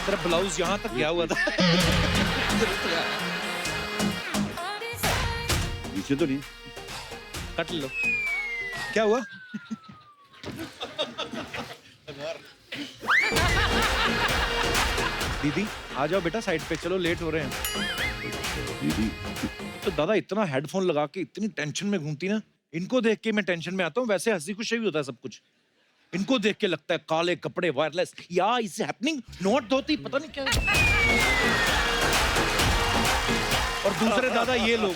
तेरा ब्लाउज यहाँ तक गया हुआ था। नीचे तो नहीं। कट लो। क्या हुआ? दीदी आ जाओ बेटा साइड पे, चलो लेट हो रहे हैं। दीदी तो दादा इतना हेडफोन लगा के इतनी टेंशन में घूमती ना, इनको देख के मैं टेंशन में आता हूँ। वैसे हंसी खुशी भी होता है सब कुछ, इनको देख के लगता है काले कपड़े वायरलेस या इज हैपनिंग नॉट धोती पता नहीं क्या है। और दूसरे दादा ये लोग,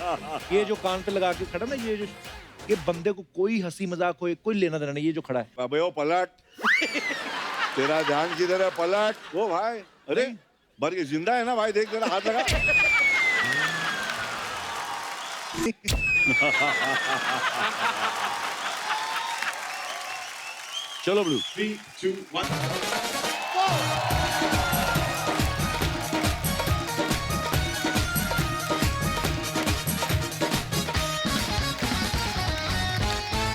ये जो कान पे लगा के खड़ा ना, ये बंदे को कोई हंसी मजाक हो कोई लेना देना नहीं। ये जो खड़ा है अबे वो पलट। तेरा ध्यान किधर है? पलट वो भाई। अरे भर के जिंदा है ना भाई, देख तेरा हाथ लगा। चलो ब्लू। 3, 2, 1.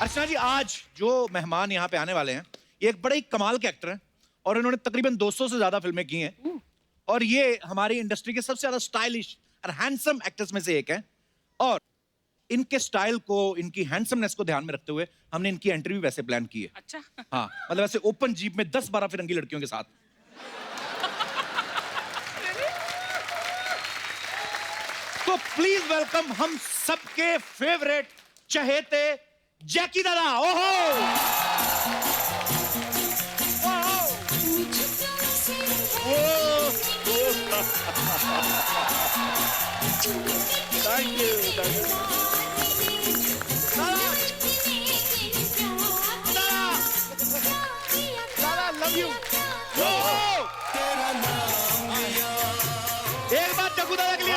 अर्चना जी, आज जो मेहमान यहाँ पे आने वाले हैं ये एक बड़े ही कमाल के एक्टर हैं और इन्होंने तकरीबन 200 से ज्यादा फिल्में की हैं और ये हमारी इंडस्ट्री के सबसे ज्यादा स्टाइलिश और हैंडसम एक्टर्स में से एक है। और इनके स्टाइल को, इनकी हैंडसमनेस को ध्यान में रखते हुए हमने इनकी एंट्री भी वैसे प्लान की है। अच्छा। हाँ, मतलब ऐसे ओपन जीप में 10-12 फिरंगी लड़कियों के साथ। तो प्लीज वेलकम हम सबके फेवरेट चहेते जैकी दादा। ओहो थैंक यू। Love you. एक बार जग्गू दादा के लिए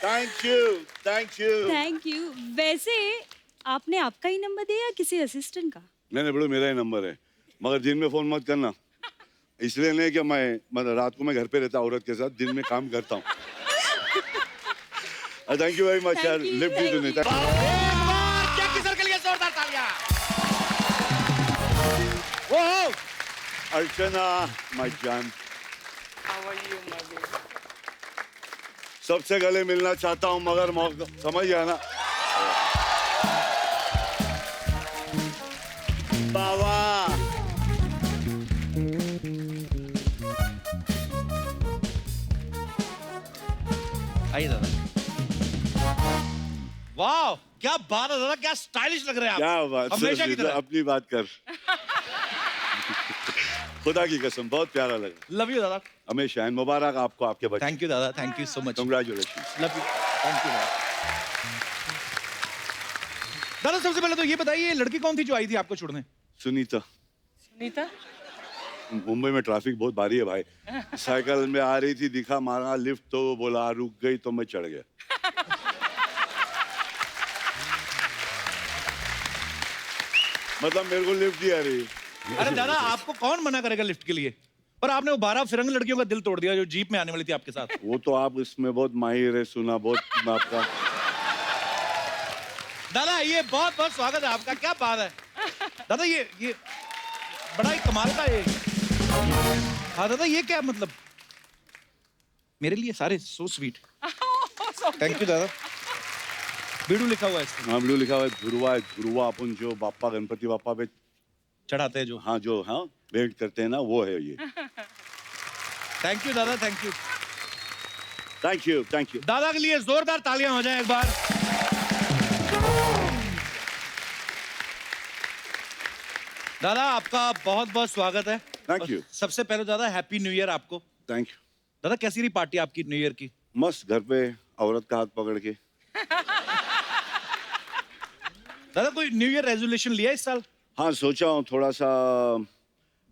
thank you. Thank you. Thank you. वैसे आपने आपका ही नंबर दिया या किसी असिस्टेंट का? नहीं बड़ो, मेरा ही नंबर है, मगर दिन में फोन मत करना। इसलिए नहीं कि मैं मतलब रात को मैं घर पे रहता औरत के साथ, दिन में काम करता हूँ। थैंक यू वेरी मच यार, लिफ्ट दी तूने। जैकी सर के लिए जोरदार तालियां। ओहो अर्चना माय जान, How are you, my baby? सबसे गले मिलना चाहता हूँ मगर मौका समझ गया ना। बाबा आइए दादा। वाह क्या बात है दादा, क्या स्टाइलिश लग रहे हैं आप। क्या बात, हमेशा की तरह। अपनी बात कर। खुदा की कसम बहुत प्यारा लगा। लव यू दादा। हमेशा एंड मुबारक आपको, आपके बच्चे। थैंक यू दादा, thank you so much. Congratulation. Love you, thank you दादा। दादा सबसे पहले तो ये बताइए लड़की कौन थी जो आई थी आपको छोड़ने? सुनीता। सुनीता? मुंबई में ट्रैफिक बहुत भारी है भाई। साइकिल में आ रही थी, दिखा मारा लिफ्ट, तो बोला रुक गई तो मैं चढ़ गया। मतलब मेरे को लिफ्ट ही आ रही। अरे दादा आपको कौन मना करेगा लिफ्ट के लिए? पर आपने वो 12 फिरंग लड़कियों का दिल तोड़ दिया जो जीप में आने वाली थी आपके साथ। वो तो आप इसमें बहुत माहिर है, सुना बहुत आपका। दादा ये बहुत बहुत स्वागत है आपका, क्या बात है दादा। ये बड़ा ही कमाल का ये। हाँ दादा ये क्या मतलब, मेरे लिए सारे सो स्वीट। थैंक यू दादा। बीडू लिखा हुआ है इसमें। हाँ ब्लू लिखा हुआ है। ध्रुवा है, ध्रुवा अपन जो बाप्पा गणपति बाप्पा पे चढ़ाते हैं जो। हाँ जो हाँ भेंट करते हैं ना, वो है ये। थैंक यू दादा, thank you. Thank you, thank you. दादा के लिए जोरदार तालियां हो जाए एक बार। दादा आपका बहुत बहुत स्वागत है। Thank you. सबसे पहले दादा हैप्पी न्यू ईयर आपको। Thank you. दादा कैसी रही पार्टी आपकी न्यू ईयर की? मस्त, घर पे औरत का हाथ पकड़ के। दादा कोई न्यू ईयर रेजोल्यूशन लिया इस साल? हाँ सोचा हूँ थोड़ा सा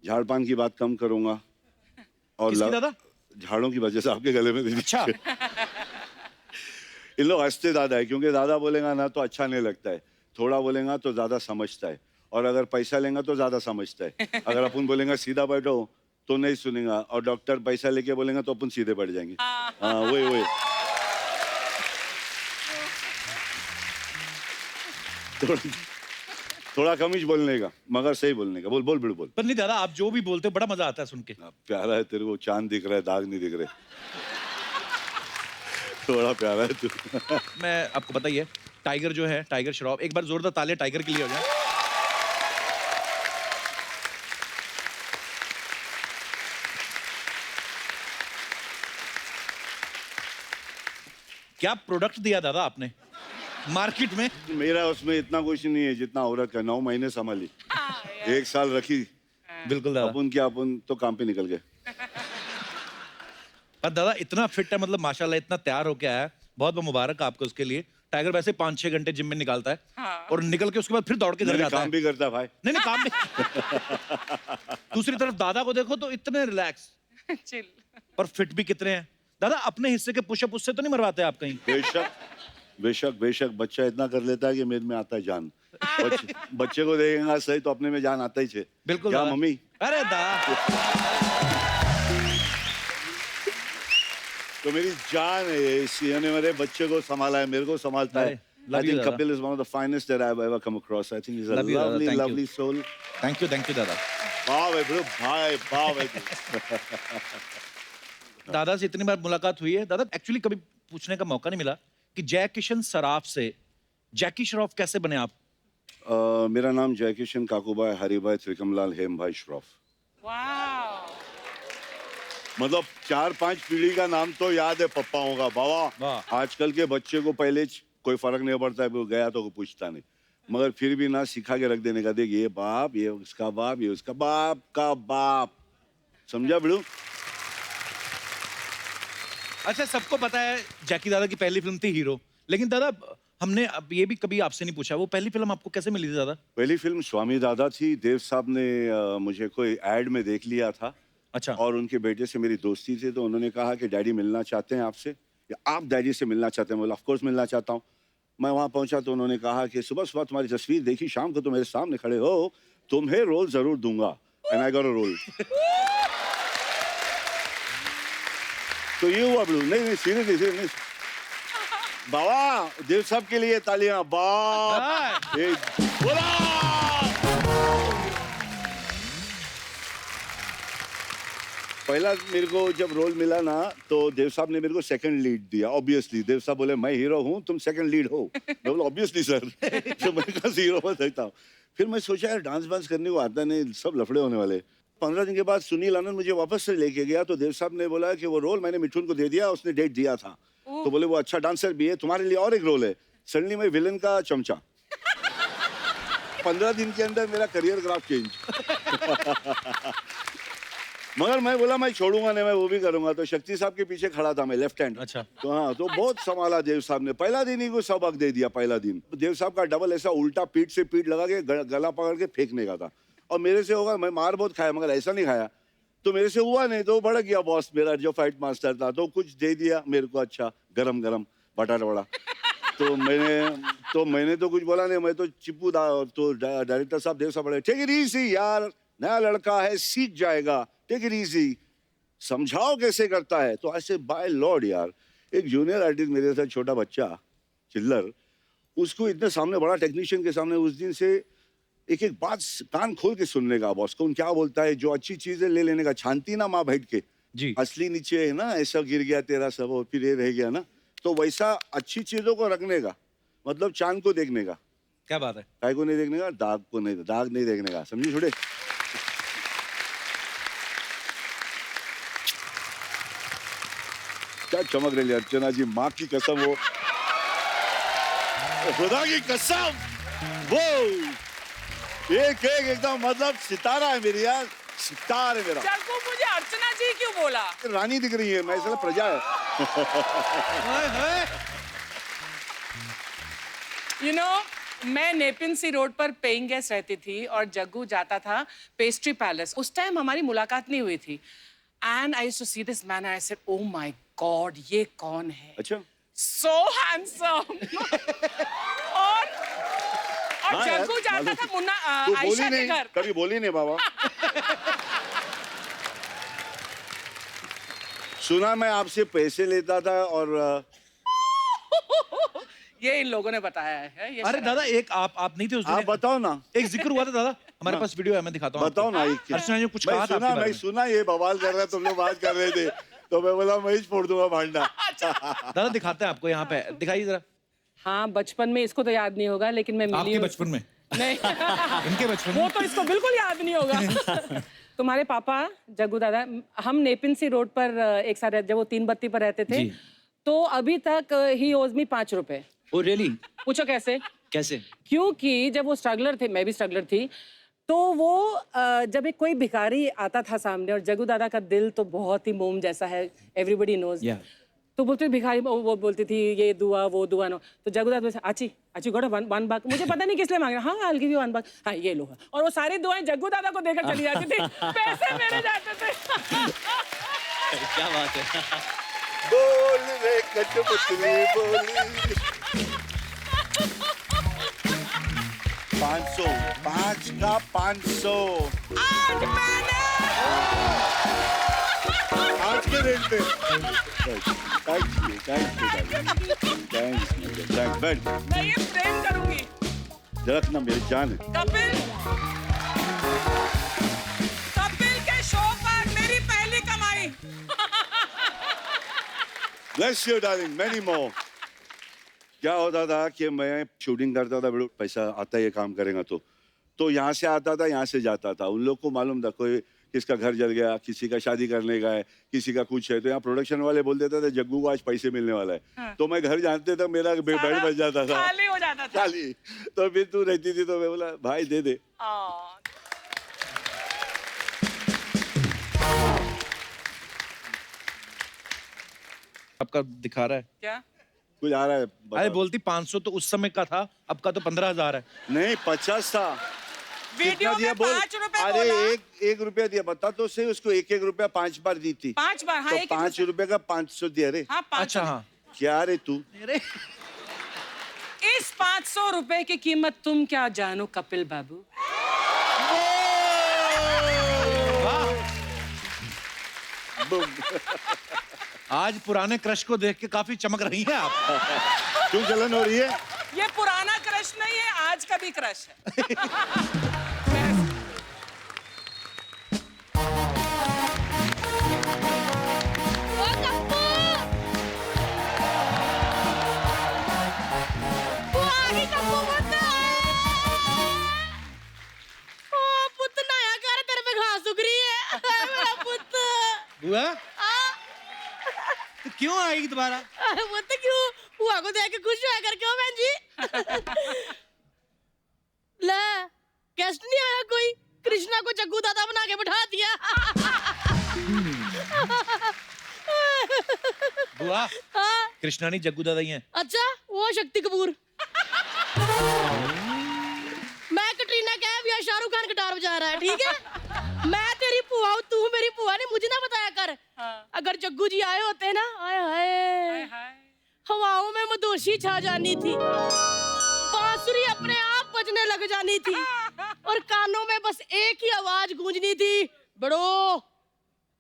झाड़ पान की बात कम करूंगा। और किसकी दादा? झाड़ों की वजह से आपके गले में दीदी। अच्छा। इन लोग हंसते ज्यादा है, क्योंकि ज्यादा बोलेगा ना तो अच्छा नहीं लगता है, थोड़ा बोलेगा तो ज्यादा समझता है, और अगर पैसा लेगा तो ज्यादा समझता है। अगर अपन बोलेगा सीधा बैठो तो नहीं सुनेगा, और डॉक्टर पैसा लेके बोलेगा तो अपन सीधे बैठ जाएंगे। हाँ वही थोड़ा कम ही बोलने का मगर सही बोलने का। बोल बोल बिल्कुल बोल। पर नहीं दादा, आप जो भी बोलते हो बड़ा मजा आता है सुन के। प्यारा है तेरे को, चांद दिख रहा है, दाग नहीं दिख रहे। थोड़ा प्यारा है तू। मैं आपको बताइए, टाइगर जो है, टाइगर श्रॉफ, एक बार जोरदार तालियां टाइगर के लिए हो जाए। क्या प्रोडक्ट दिया दादा आपने मार्केट में? मेरा उसमें इतना कुछ नहीं है जितना औरत का। 9 महीने संभाली, 1 साल रखी। बिल्कुल दादा। अपन क्या, अपन तो काम पे निकल गए। पर दादा इतना फिट है, मतलब माशाल्लाह, इतना तैयार होके आया है, बहुत बहुत मुबारक आपको उसके लिए। टाइगर वैसे 5-6 घंटे जिम में निकालता है, हाँ। और निकल के उसके बाद फिर दौड़ के घर मैंने जाता काम है। भी करता भाई। नहीं नहीं, काम भी। दूसरी तरफ दादा को देखो तो इतने रिलैक्स चिल। और फिट भी कितने हैं। दादा अपने हिस्से के पुशअप उससे तो नहीं मरवाते आप कहीं? बेशक बेशक बेशक, बच्चा इतना कर लेता है कि मेरे में आता है जान। बच्चे को देखेगा सही तो अपने में जान आता ही छे। बिल्कुल क्या दादा। मम्मी? अरे दादा, तो मेरी जान है ये, इसी ने मेरे बच्चे को संभाला है, मेरे को संभालता है। Love I you, think दादा। Kapil is one of the finest that I've ever come across. I think he's a Love you, दादा, lovely, thank you. lovely soul. Thank you दादा। वाह भाई ब्रो, भाई वाह भाई। दादा से इतनी बार मुलाकात हुई है दादा, एक्चुअली कभी पूछने का मौका नहीं मिला कि जय किशन सराफ से जैकी श्रॉफ कैसे बने आप? मेरा नाम जयकिशन काकूबाई हरिभाई त्रिकमलाल हेमभाई श्रॉफ। वाह। मतलब 4-5 पीढ़ी का नाम तो याद है पप्पाओं का। वाह। बाबा आजकल के बच्चे को पहले कोई फर्क नहीं पड़ता है, वो गया तो कोई पूछता नहीं, मगर फिर भी ना सिखा के रख देने का। देख ये बाप, ये उसका बाप, ये उसका बाप का बाप। समझा बिड़ू? अच्छा, सबको पता है जैकी दादा की पहली फिल्म थी हीरो, लेकिन दादा हमने अब ये भी कभी आपसे नहीं पूछा, वो पहली फिल्म आपको कैसे मिली थी दादा? पहली फिल्म स्वामी दादा थी। देव साहब ने मुझे कोई एड में देख लिया था। अच्छा। और उनके बेटे से मेरी दोस्ती थी, तो उन्होंने कहा कि डैडी मिलना चाहते हैं आपसे, या आप डैडी से मिलना चाहते हैं? बोला ऑफ कोर्स मिलना चाहता हूँ। मैं वहाँ पहुंचा तो उन्होंने कहा कि सुबह सुबह तुम्हारी तस्वीर देखी, शाम को तुम मेरे सामने खड़े हो, तुम्हें रोल जरूर दूंगा। And I got a role. तो ये हुआ बिल्कुल। नहीं नहीं, सीरियसली बाबा, देव साहब के लिए तालियां। बाप बोला। पहला मेरे को जब रोल मिला ना, तो देव साहब ने मेरे को सेकंड लीड दिया। ऑब्वियसली देव साहब बोले मैं हीरो हूँ, तुम सेकंड लीड हो। मैं बोला ऑब्वियसली सर। तो मैं कहा हीरो बन सकता हूँ। फिर मैं सोचा यार डांस वांस करने को आता नहीं, सब लफड़े होने वाले। 15 दिन के बाद सुनील आनंद मुझे वापस से लेके गया, तो देव साहब ने बोला कि वो रोल मैंने मिठुन को दे दिया, उसने डेट दिया था। तो बोले वो अच्छा डांसर भी है, तुम्हारे लिए और एक रोल है। सडनली मैं विलन का चमचा। 15 दिन के अंदर मेरा करियर ग्राफ चेंज। मगर मैं बोला मैं छोड़ूंगा नहीं, मैं वो भी करूंगा। तो शक्ति साहब के पीछे खड़ा था मैं, लेफ्ट हैंड। अच्छा। तो हाँ, तो बहुत संभाला देव साहब ने। पहला दिन ही को सबक दे दिया। पहला दिन देव साहब का डबल ऐसा उल्टा पीठ से पीठ लगा के गला पकड़ के फेंकने का था। और मेरे से होगा, मैं मार बहुत खाया मगर ऐसा नहीं खाया। तो मेरे से हुआ नहीं, तो भड़क गया बॉस मेरा जो फाइट मास्टर था, तो कुछ दे दिया मेरे को। अच्छा गरम गरम बटाटा वड़ा। तो मैंने तो कुछ बोला नहीं, मैं तो चिप्पू था। तो डायरेक्टर साहब देव साहब बड़े, टेक इट इजी यार, नया लड़का है, सीख जाएगा, टेक इट इजी, समझाओ कैसे करता है। तो ऐसे बाय लॉर्ड यार, एक जूनियर आर्टिस्ट मेरे साथ, छोटा बच्चा चिल्लर, उसको इतने सामने बड़ा टेक्नीशियन के सामने उस दिन से एक एक बात कान खोल के सुनने का। बॉस कौन क्या बोलता है, जो अच्छी चीजें ले लेने का। छानती ना माँ बैठ के, जी। असली नीचे है ना, ऐसा गिर गया तेरा सब और फिर ये रह गया ना, तो वैसा अच्छी चीजों को रखने का मतलब चांद को देखने का। क्या बात है। काय को नहीं देखने का, दाग को नहीं, दाग नहीं देखने का। समझी छोटे? क्या चमक रही है अर्चना जी, माँ की कसम, वो खुदा की कसम, वो एक एकदम मतलब सितारा है मेरी यार, सितार है मेरा। जग्गू, मुझे अर्चना जी क्यों बोला? रानी दिख रही है, मैं इसलिए प्रजा है। You know, मैं नेपिन सी रोड पर पेइंग गेस्ट रहती थी और जग्गू जाता था पेस्ट्री पैलेस। उस टाइम हमारी मुलाकात नहीं हुई थी। And I used to see this man, I said oh my God, ये कौन है? अच्छा, सो हैंडसम। और हाँ यार, जग्गू जाता मालूम था थी। मुन्ना तू आयशा बोली के नहीं, घर। कभी बोली नहीं बाबा। सुना मैं आपसे पैसे लेता था और ये इन लोगों ने बताया है। ये अरे शराब- दादा एक आप नहीं थे उस दिन? आप बताओ ना, एक जिक्र हुआ था दादा, हमारे पास वीडियो है, मैं दिखाता हूँ बताओ ना। अर्चना जी ने कुछ कहा था आपके बारे मैं में। सुना ये बवाल कर रहा है, तुम लोग बात कर रहे थे तो मैं बोला मैं ही फोड़ दूंगा भांडा। दादा दिखाते हैं आपको, यहाँ पे दिखाइए जरा। हाँ, बचपन में इसको तो याद नहीं होगा, लेकिन मैं मिली आपके हूँ- बचपन में? नहीं इनके बचपन वो में? तो इसको बिल्कुल याद नहीं होगा। तुम्हारे पापा जग्गू दादा, हम नेपिन सी रोड पर एक साथ जब वो 3 बत्ती पर रहते थे, जी। तो अभी तक ही ओज मी 5 रुपए। Oh really? पूछो कैसे? कैसे? क्योंकि जब वो स्ट्रगलर थे, मैं भी स्ट्रगलर थी, तो वो जब एक कोई भिखारी आता था सामने, और जग्गू दादा का दिल तो बहुत ही मोम जैसा है, एवरीबडी नोज। Yeah. तो बोलते भिखारी, वो बोलती थी ये दुआ वो दुआ नो, तो जग्गू दादा बोलते, आची आची गोड़ा वन बाग, मुझे पता नहीं किस लिए मांग रहे, हाँ I'll give you 1 बाग, हाँ ये लो। और वो सारी दुआएं जग्गू दादा को देकर चली जाती थी, पैसे मेरे जाते थे। क्या बात है। बोल रे कठपुतली बोली। 500, 5 का 500 आज मैंने आज के रेट पे। थैंक्स बैठ। मैं ये प्रेम करूंगी। रखना मेरी जान है। कपिल के शो पर मेरी पहली कमाई। Bless you darling, many more. क्या होता था कि मैं शूटिंग करता था, बड़ा पैसा आता है ये काम करेगा तो यहाँ से आता था, यहाँ से जाता था। उन लोग को मालूम था कोई किसका घर जल गया, किसी का शादी करने का है, किसी का कुछ है, तो यहाँ प्रोडक्शन वाले बोल देते थे जग्गू को आज पैसे मिलने वाला है। हाँ। तो मैं घर जानते थे, मेरा बेड बच जाता था खाली हो जाता था। खाली। तो फिर तू रहती थी तो मैं बोला भाई दे दे। आपका दिखा रहा है? क्या? कुछ आ रहा है अरे बताओ। बोलती 500 तो उस समय का था, अब का तो 15,000 है। नहीं 50 था। वीडियो कितना दिया में बोल? 5 रुपए अरे बोला। एक रुपया दिया, बता तो सही। उसको एक रुपया 5 बार दी थी। 5 बार, हाँ, तो एक 5 रुपए का 500 दिया रे। हाँ, 500। अच्छा हाँ। क्या रे तू? अरे इस 500 रुपए की कीमत तुम क्या जानो कपिल बाबू? आज पुराने क्रश को देख के काफी चमक रही हैं आप। क्यों जलन हो रही है? ये पुराना क्रश नहीं है, आज का भी क्रश है। बुआ तो क्यों आएगी दोबारा? वो तो क्यों हुआ को देख के खुश होया कर क्यों बहन जी? ले गेस्ट नहीं आया कोई, कृष्णा को जग्गू दादा बना के बैठा दिया। बुआ हाँ, कृष्णा नहीं जग्गू दादा ही हैं। अच्छा वो शक्ति कपूर। मैं कटरीना कैफ या शाहरुख खान गिटार बजा रहा है, ठीक है? मैं तेरी बुआ हूँ, तू मेरी बुआ ने मुझे ना बताया कर। हाँ। अगर जग्गू जी आए होते ना, आए हाय हवाओं में मदोशी छा जानी थी, बांसुरी अपने आप बजने लग जानी थी, और कानों में बस एक ही आवाज गूंजनी थी, बड़ो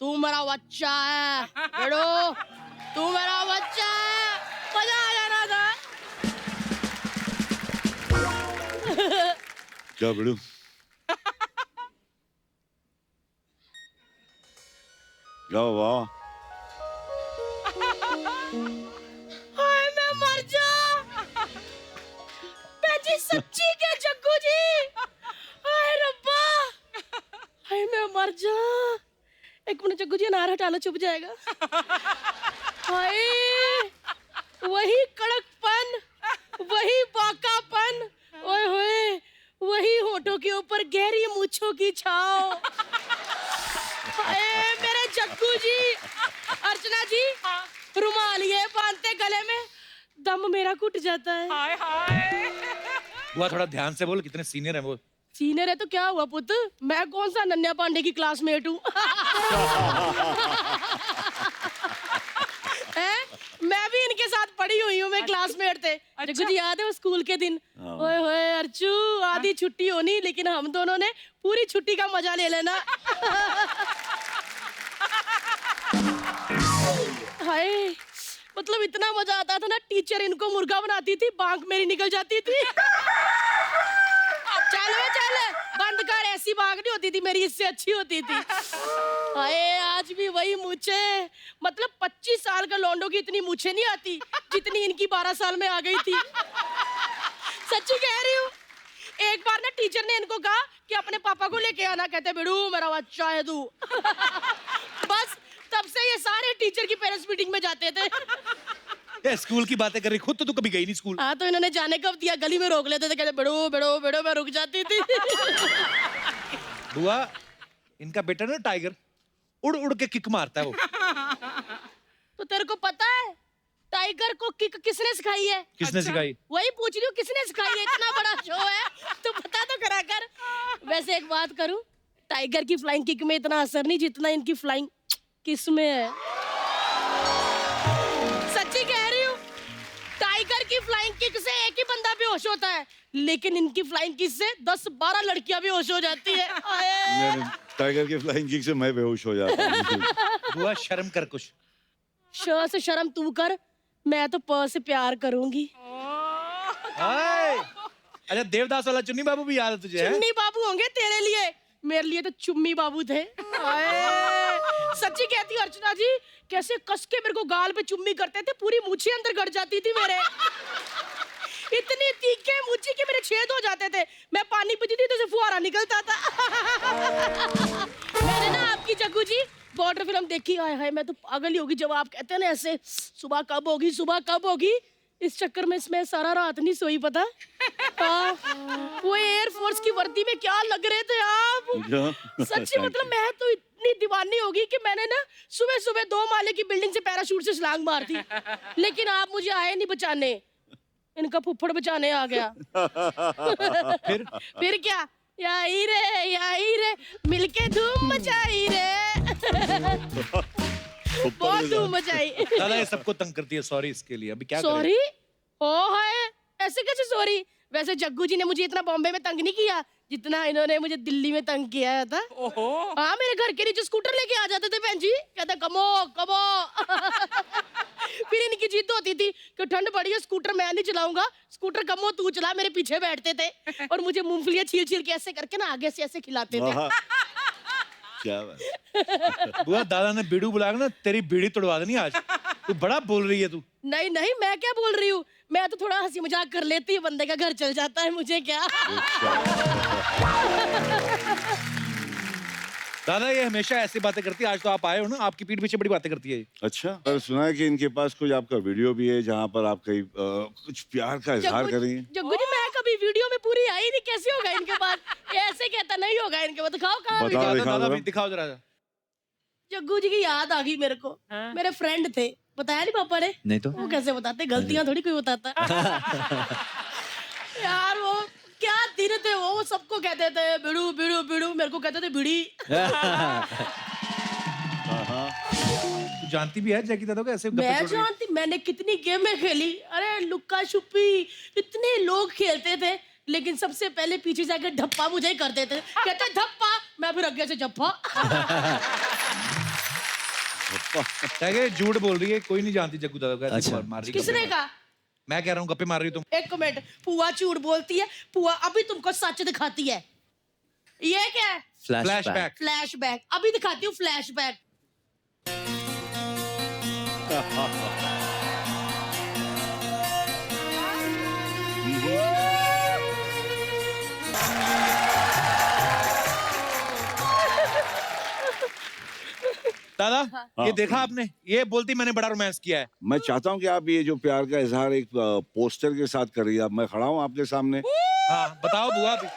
तू मेरा बच्चा है, बड़ो तू मेरा बच्चा है, मजा आ जाना था। क्या बड़ू? वाह वाह। हाय मैं मर जा। जी सच्ची के जग्गू जी, हाय रब्बा, हाय मैं मर जा। एक मिनट जग्गू जी, अनार हटा लो, चुप जाएगा। हाय वही कड़कपन, वही बाकापन, ओए होए वही होठों के ऊपर गहरी मूंछों की छाव। हाय मेरे जग्गू जी। अर्चना जी, रुमाल ये बांधते गले में, दम मेरा घुट जाता है। हाय हाय। बुआ थोड़ा ध्यान से बोल, कितने सीनियर है वो। सीनियर है तो क्या हुआ पुत्र, मैं कौन सा नन्या पांडे की क्लासमेट हूँ? मैं भी इनके साथ पढ़ी हुई हूँ, मैं क्लासमेट थे। जग्गू जी याद है वो स्कूल के दिन? ओए होए अर्चू, आधी छुट्टी होनी लेकिन हम दोनों ने पूरी छुट्टी का मजा ले लेना। हाय मतलब इतना मजा आता था ना, टीचर इनको मुर्गा बनाती थी, बांक मेरी निकल जाती थी। चल वे चल, बंद कर, ऐसी बांक नहीं होती थी मेरी, इससे अच्छी होती थी। हाय, आज भी वही मूछे, मतलब 25 साल का लौंडो की इतनी मूछे नहीं आती जितनी इनकी 12 साल में आ गई थी। सच्ची कह रही हूँ। एक बार ना टीचर ने इनको कहा कि अपने पापा को लेके आना, कहते बिड़ू मेरा बच्चा है तू। बस तब से ये सारे टीचर की पेरेंट्स मीटिंग में जाते थे। ये स्कूल की बातें कर रही, खुद तो तू कभी गई नहीं स्कूल। हाँ, तो इन्होंने जाने कब दिया, गली में रोक लेते थे, कहते बिड़ू बिड़ू बिड़ू, मैं रुक जाती थी। बुआ, इनका बेटा ना टाइगर, उड़ उड़ के किक मारता है वो। तो तेरे को पता है टाइगर को किक किसने सिखाई है? किसने सिखाई? वही पूछ रही हूँ, किसने सिखाई है? इतना बड़ा शो है, तो पता तो करा कर। वैसे एक बात करूं, टाइगर की फ्लाइंग किक में इतना असर नहीं जितना इनकी फ्लाइंग किस में है। सच्ची कह रही हूँ, टाइगर की फ्लाइंग किक से एक ही बंदा बेहोश होता है, लेकिन इनकी फ्लाइंग किक से 10-12 लड़कियां बेहोश हो जाती है। मेरे टाइगर की फ्लाइंग किक से मैं बेहोश हो जाता हूँ। बुआ शर्म कर कुछ। श से शर्म तू कर, मैं तो प से प्यार करूंगी। हाय, अच्छा देवदास वाला चुन्नी बाबू भी याद है तुझे? चुन्नी बाबू होंगे तेरे लिए, मेरे लिए तो चुम्मी बाबू थे। हाय, सच्ची कहती हूँ अर्चना जी, कैसे कस के मेरे को गाल पे चुम्मी करते थे, पूरी मूछें अंदर गड़ जाती थी मेरे। इतनी तीखे मूछी के मेरे छेद हो जाते थे, मैं पानी पीती थी तो उसे फुहारा निकलता था। मैंने ना आपकी जग्गू जी बॉर्डर फिल्म देखी, हाय हाय मैं तो पागल ही होगी जब आप कहते हैं ना ऐसे, सुबह कब होगी सुबह कब होगी। इस चक्कर में इसमें सारा रात नहीं सोई, पता। वो एयरफोर्स की वर्दी में क्या लग रहे थे आप, सच्ची मतलब मैं तो इतनी दीवानी होगी कि मैंने ना सुबह सुबह 2 माले की बिल्डिंग से पैराशूट से छलांग मार दी, लेकिन आप मुझे आए नहीं बचाने, इनका फुफ्फड़ बचाने आ गया। फिर क्या, यही रे मिलके धूम मचाई रे। बहुत धूम मचाई। दादा ये सबको तंग करती है, सॉरी इसके लिए। अभी क्या करें? सॉरी? ओ हाय, ऐसे कैसे सॉरी? वैसे जग्गू जी ने मुझे इतना बॉम्बे में तंग नहीं किया जितना इन्होंने मुझे दिल्ली में तंग किया था। ओहो। हाँ, मेरे घर के नीचे स्कूटर लेके आ जाते थे बहन जी, कहते कमो कमो। फिर इनकी जिद होती थी कि ठंड बड़ी है, स्कूटर मैं नहीं चलाऊंगा, स्कूटर कमो तू चला, मेरे पीछे बैठते थे और मुझे मूंगफलियां छील छील के ऐसे करके ना आगे से ऐसे खिलाते थे। क्या बात। बुआ दादा ने बीड़ू बुला के ना तेरी बीड़ी तोड़वा देनी आज। तू बड़ा बोल रही है तू। नहीं नहीं, मैं क्या बोल रही हूँ, मैं तो थोड़ा हंसी मजाक कर लेती हूँ, बंदे का घर चल जाता है, मुझे क्या। दादा ये हमेशा ऐसी बातें करती है, आज तो आप आए हो ना, आपकी पीठ पीछे बड़ी बातें करती है। अच्छा, पर सुना है कि इनके पास कुछ आपका वीडियो भी है जहाँ पर आप कहीं कुछ प्यार का इजहार कर रही हैं। जग्गू जी मैं कभी वीडियो में पूरी आई नहीं, कैसे होगा इनके पास? ऐसे कहता नहीं होगा इनके पास, दिखाओ कहाँ बताओ, वीडियो। दिखाओ दादा जरा। भी दिखाओ जरा। जग्गू जी की याद आ गई मेरे को, मेरे फ्रेंड थे, बताया नहीं पापा ने? नहीं तो वो कैसे बताते, गलतियां थोड़ी कोई बताता। यार वो क्या दिन थे वो सबको कहते थे बिड़ू बिड़ू बिड़ू, मेरे को कहते थे बिड़ी। तू जानती भी है जैकी दादा को ऐसे? मैं जानती, मैंने कितनी गेमें खेली, अरे लुक्का छुपी इतने लोग खेलते थे, लेकिन सबसे पहले पीछे जाकर धप्पा मुझे ही करते थे, कहते धप्पा, मैं फिर आगे से जप्पा। क्या झूठ बोल रही है, कोई नहीं जानती जग्गू दादा को ऐसे अच्छा। मार रही है। किसने कहा? मैं कह रहा हूँ गप्पे मार रही हो तुम। एक मिनट, पुआ झूठ बोलती है, पुआ अभी तुमको सच दिखाती है। ये क्या है? फ्लैशबैक। फ्लैशबैक, अभी दिखाती हूँ फ्लैशबैक। दादा ये देखा आपने, ये बोलती मैंने बड़ा रोमांस किया है। मैं चाहता हूँ कि आप ये जो प्यार का इजहार एक पोस्टर के साथ कर रही है, अब मैं खड़ा हूँ आपके सामने। हाँ बताओ बुआ भी।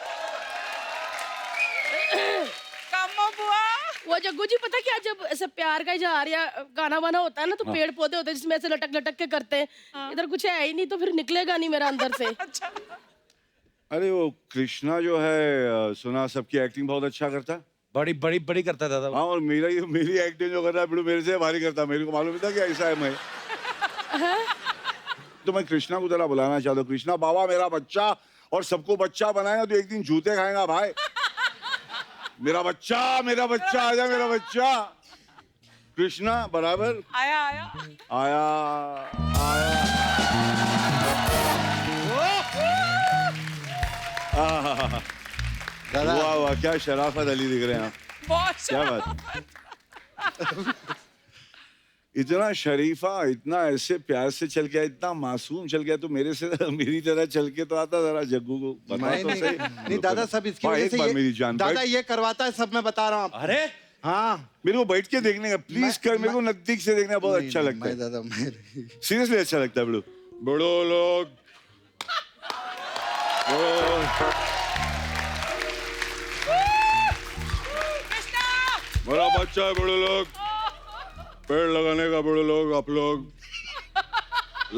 कमो बुआ। वो जग्गू जी पता क्या, जब ऐसे प्यार का इजहार या गाना वाना होता है ना, तो पेड़ पौधे होते हैं जिसमें ऐसे लटक लटक के करते हैं। इधर कुछ है ही नहीं, तो फिर निकलेगा नहीं मेरा अंदर से। अरे वो कृष्णा जो है, सुना सबकी एक्टिंग बहुत अच्छा करता है। बड़ी बड़ी बड़ी करता था दादा। हाँ, और मेरी एक्टिंग जो कर रहा है बिल्कुल मेरे से भारी करता है। मेरे को मालूम था कि ऐसा है मैं। तो मैं कृष्णा को जरा बुलाना चाहता हूँ। कृष्णा बाबा, मेरा बच्चा, और सबको बच्चा बनाएगा तो एक दिन जूते खाएगा भाई। मेरा बच्चा आजा, मेरा बच्चा। कृष्णा बराबर आया आया आया आया दादा वाह वाह क्या शराफत अली दिख रहे हैं आप बहुत क्या बात इतना शरीफा इतना ऐसे प्यार से चल गया इतना मासूम चल गया तो मेरे से मेरी तरह चल के तो आता जरा जग्गू को बता नहीं तो नहीं सही नहीं दादा सब इसकी वाह, वजह एक से बार मेरी ये जान दादा बैठ। ये करवाता है सब मैं बता रहा हूँ आपको। अरे हाँ मेरे को बैठ के देखने का प्लीज कर मेरे को नजदीक से देखना बहुत अच्छा लगता मैं है दादा मैं सीरियसली अच्छा लगता है बड़ो बड़ो लोग कृष्णा बड़ा बच्चा है बड़े लोग पेड़ लगाने का बड़े लोग आप लोग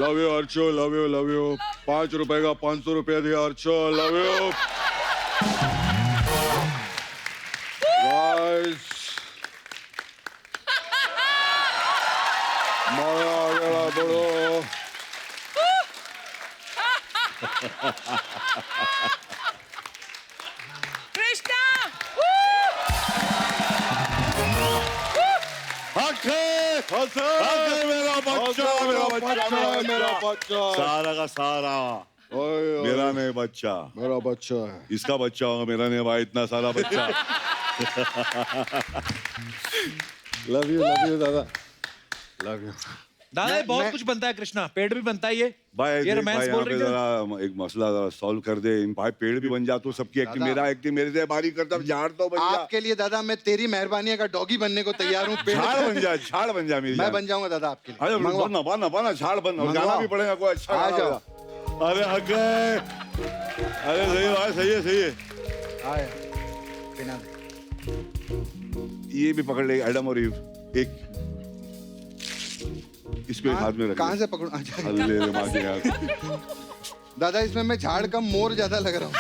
लव यू अर्चो लव यू 5 रुपए का 500 रुपया दिया अर्चो लव यू गाइस माया गया बड़ो कृष्णा हक है मेरा बच्चा मेरा बच्चा सारा का सारा मेरा नहीं बच्चा मेरा बच्चा है इसका बच्चा होगा मेरा नहीं भाई इतना सारा बच्चा लव यू दादा लव यू दादा ये बहुत कुछ बनता है कृष्णा, पेड़ भी बनता है ये भाई ये देख रोमांस भाई बोल यहाँ पे रही थी जरा एक मसला जरा सॉल्व कर दे इन भाई पेड़ भी बन जा तो सबकी एक्टिंग मेरा एक्टिंग मेरे से बारी करता झाड़ तो बन जा आपके लिए दादा मैं तेरी मेहरबानी अगर डॉगी बनने को तैयार हूँ झाड़ बन जा मेरी मैं जान। बन जाऊंगा दादा आपके लिए अरे मंगवा। बना झाड़ बन और मंगवाओ। गाना भी पड़ेगा कोई अच्छा आ गाना जाओ। होगा। अरे हक है अरे सही बात सही है आया बिना दे। ये भी पकड़ ले एडम और ईव एक इसको एक हाथ में रख कहाँ से पकड़ूं अच्छा ले ले मार के यार दादा इसमें मैं झाड़ कम मोर ज्यादा लग रहा हूँ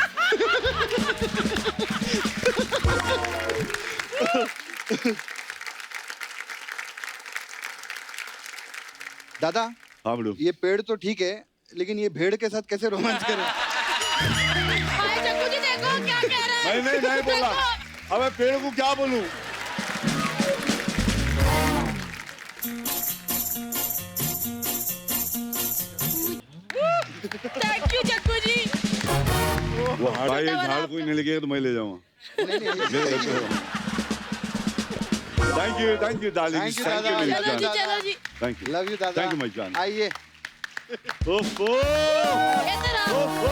दादा हाँ बड़ू ये पेड़ तो ठीक है लेकिन ये भेड़ के साथ कैसे रोमांस करें हाय जग्गू जी देखो क्या कह रहे हैं नहीं बोला अबे पेड़ को क्या बोलूं थैंक यू जग्गू जी वो भाई झाड़ कोई नहीं लेके तो मैं ले जाऊंगा thank you darling Thank you, दादा। मेरी चलो जी जान चलो जी थैंक यू लव यू दादा Thank you, my जान। आइए ओफो इधर आओ ओफो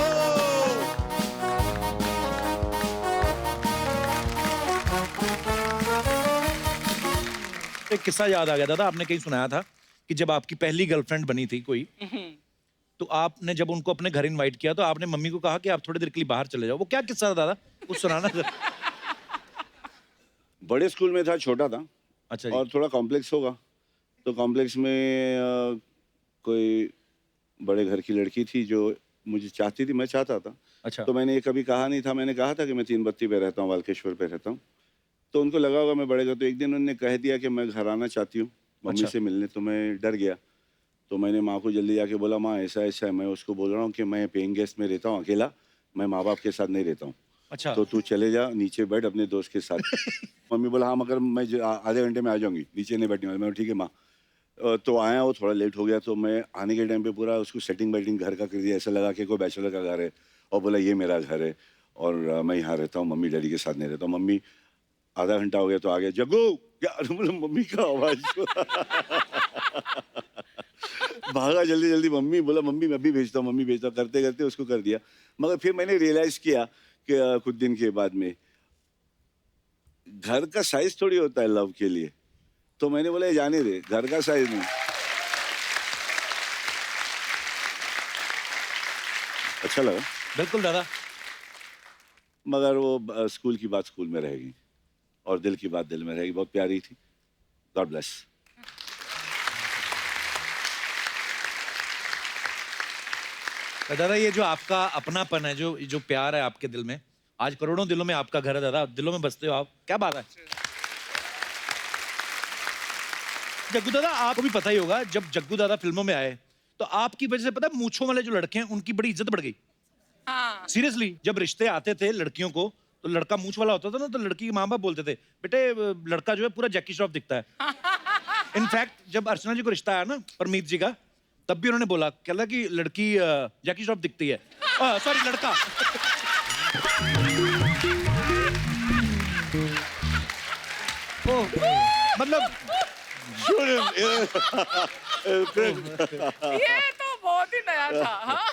एक किस्सा याद आ गया दादा, आपने कहीं सुनाया था कि जब आपकी पहली गर्लफ्रेंड बनी थी कोई, तो आपने जब उनको अपने घर इनवाइट किया तो आपने मम्मी को कहा कि आप थोड़ी देर के लिए बाहर चले जाओ। वो क्या किस्सा था दादा, कुछ सुनाना जरा। बड़े स्कूल में था छोटा था अच्छा जी। और थोड़ा कॉम्प्लेक्स होगा तो कॉम्प्लेक्स में कोई बड़े घर की लड़की थी जो मुझे चाहती थी मैं चाहता था अच्छा तो मैंने ये कभी कहा नहीं था मैंने कहा था कि मैं 3 बत्ती पे रहता हूँ वालकेश्वर पे रहता हूँ तो उनको लगा होगा मैं बड़े घर तो एक दिन उन्होंने कह दिया कि मैं घर आना चाहती हूँ मम्मी अच्छा। से मिलने तो मैं डर गया तो मैंने माँ को जल्दी जाके बोला माँ ऐसा ऐसा है मैं उसको बोल रहा हूँ कि मैं पेइंग गेस्ट में रहता हूँ अकेला मैं माँ बाप के साथ नहीं रहता हूँ अच्छा तो तू चले जा नीचे बैठ अपने दोस्त के साथ मम्मी बोला हाँ मगर मैं आधे घंटे में आ जाऊंगी नीचे नहीं बैठने वाली मैं ठीक है माँ तो आया वो थोड़ा लेट हो गया तो मैं आने के टाइम पे पूरा उसको सेटिंग बैटिंग घर का कर दिया ऐसा लगा कि कोई बैचलर का घर है और बोला ये मेरा घर है और मैं यहाँ रहता हूँ मम्मी डैडी के साथ नहीं रहता हूँ मम्मी आधा घंटा हो गया तो आ गया जग्गू क्या बोला मम्मी का आवाज भागा जल्दी जल्दी मम्मी बोला मम्मी मैं भी भेजता हूँ मम्मी भेजता हूँ करते करते उसको कर दिया मगर फिर मैंने रियलाइज किया कि कुछ दिन के बाद में घर का साइज थोड़ी होता है लव के लिए तो मैंने बोला ये जाने दे घर का साइज नहीं अच्छा लगा बिल्कुल दादा। मगर वो स्कूल की बात स्कूल में रहेगी और दिल की बात दिल में रहेगी बहुत प्यारी थी गॉड ब्लेस दादा ये जो आपका अपनापन है जो जो प्यार है आपके दिल में, आज करोड़ों दिलों में आपका घर है दादा, दिलों में बसते हो आप, क्या बात है। जग्गू दादा आपको भी पता ही होगा जब जग्गू दादा फिल्मों में आए तो आपकी वजह से पता है मूंछों वाले जो लड़के हैं उनकी बड़ी इज्जत बढ़ गई। हाँ सीरियसली जब रिश्ते आते थे लड़कियों को तो लड़का मूंछ वाला होता था ना तो लड़की के माँ बाप बोलते थे बेटे लड़का जो है पूरा जैकी श्रॉफ दिखता है। इनफैक्ट जब अर्चना जी को रिश्ता आया ना परमीत जी का, तब भी उन्होंने बोला कहला कि लड़की जैकी श्रॉफ दिखती है, सॉरी लड़का। ओ, मतलब ये तो बहुत ही नया था। हाँ?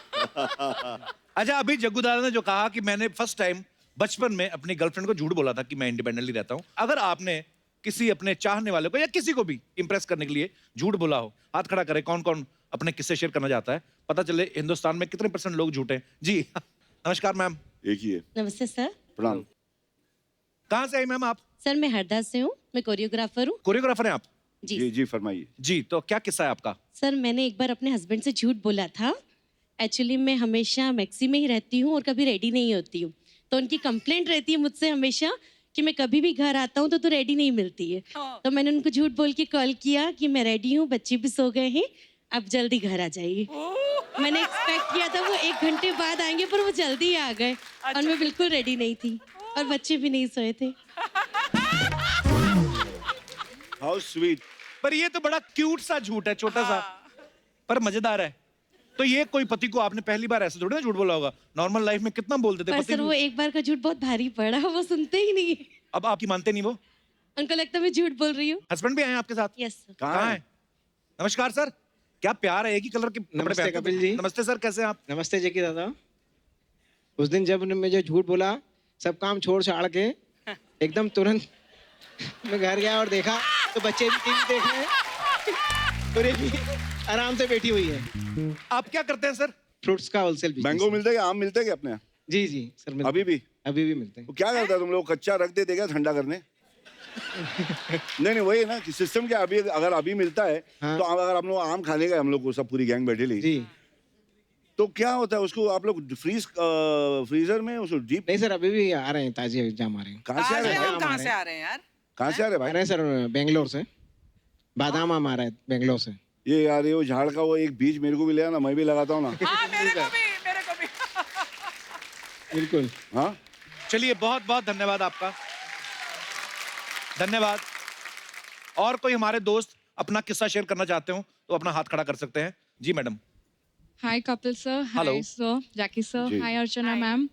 अच्छा, अभी जग्गू दादा ने जो कहा कि मैंने फर्स्ट टाइम बचपन में अपनी गर्लफ्रेंड को झूठ बोला था कि मैं इंडिपेंडेंटली रहता हूं, अगर आपने किसी अपने चाहने वाले को या किसी को भी इंप्रेस करने के लिए झूठ बोला हो, हाथ खड़ा करे। कौन कौन अपने किस्से शेयर करना चाहता है, पता चले हिंदुस्तान में कितने % लोग झूठे हैं। जी नमस्कार मैम। एक ही है। नमस्ते सर। प्रणाम। कहाँ से आई मैम आप? सर मैं हरदा से हूँ, मैं कोरियोग्राफर हूँ। कोरियोग्राफर हैं आप? जी जी फरमाइए। जी, तो क्या किस्सा है आपका? सर मैंने एक बार अपने हस्बैंड से झूठ बोला था। एक्चुअली मैं हमेशा मैक्सी में ही रहती हूँ और कभी रेडी नहीं होती हूँ, तो उनकी कंप्लेंट रहती है मुझसे हमेशा कि मैं कभी भी घर आता हूँ तो रेडी नहीं मिलती है। तो मैंने उनको झूठ बोल के कॉल किया कि मैं रेडी हूँ, बच्चे भी सो गए हैं, आप जल्दी घर आ जाइए। मैंने एक्सपेक्ट किया था वो 1 घंटे बाद आएंगे, पर वो जल्दी ही आ गए और मैं बिल्कुल रेडी नहीं थी और बच्चे भी नहीं सोए थे। How sweet. पर ये तो बड़ा क्यूट सा झूठ है, छोटा सा, पर मजेदार है। तो ये कोई पति को आपने पहली बार ऐसे थोड़ी ना झूठ बोला होगा, नॉर्मल लाइफ में कितना बोलते थे पर पति सर वो एक बार का झूठ बहुत भारी पड़ा, वो सुनते ही नहीं। अब आपकी मानते नहीं वो? उनको लगता है मैं झूठ बोल रही हूँ। हस्बैंड भी आए हैं आपके साथ? Yes sir. कहाँ है? नमस्कार सर, क्या प्यार है, एक ही कलर के कपड़े नमस्ते पहनते हो। कपिल जी। नमस्ते सर, कैसे हैं आप? नमस्ते जैकी दादा। उस दिन जब उन्होंने मुझे झूठ बोला, सब काम छोड़ छाड़ के एकदम तुरंत मैं घर गया और देखा तो बच्चे भी टीवी देख रहे हैं, पूरे भी आराम से बैठी हुई है। आप क्या करते हैं सर? फ्रूट्स का होलसेल बिजनेस। मैंगो मिलते हैं, आम मिलते हैं क्या अपने यहाँ? जी जी सर मिलते अभी भी? हैं। अभी भी मिलते हैं। वो क्या करता है तुम लोग, कच्चा रख देते क्या ठंडा करने? नहीं वही है ना कि सिस्टम क्या, अभी अगर अभी मिलता है हाँ। तो अगर हम लोग आम खाने का, हम लोग को सब पूरी गैंग बैठे ली, जी तो क्या होता है उसको आप लोग फ्रीजर में उसको डीप? नहीं सर, अभी भी आ रहे हैं, ताजे जाम आ रहे हैं। कहाँ से आ रहे हैं भाई? कहाँ से आ रहे हैं यार? कहाँ से आ रहे हैं आ भाई? रहे हैं सर बेंगलोर से, बादाम आम आ रहा है बेंगलोर से। ये यार ये वो झाड़ का वो एक बीज मेरे को भी ले ना, मैं भी लगाता हूँ ना। हाँ मेरे को भी, मेरे को भी। बिल्कुल। हाँ चलिए, बहुत बहुत धन्यवाद आपका, धन्यवाद। और कोई हमारे दोस्त अपना किस्सा शेयर करना चाहते हो तो अपना हाथ खड़ा कर सकते हैं। जी madam. Hi Kapil sir, Hello. Hi sir, Jackie sir, जी। Hi Archana ma'am.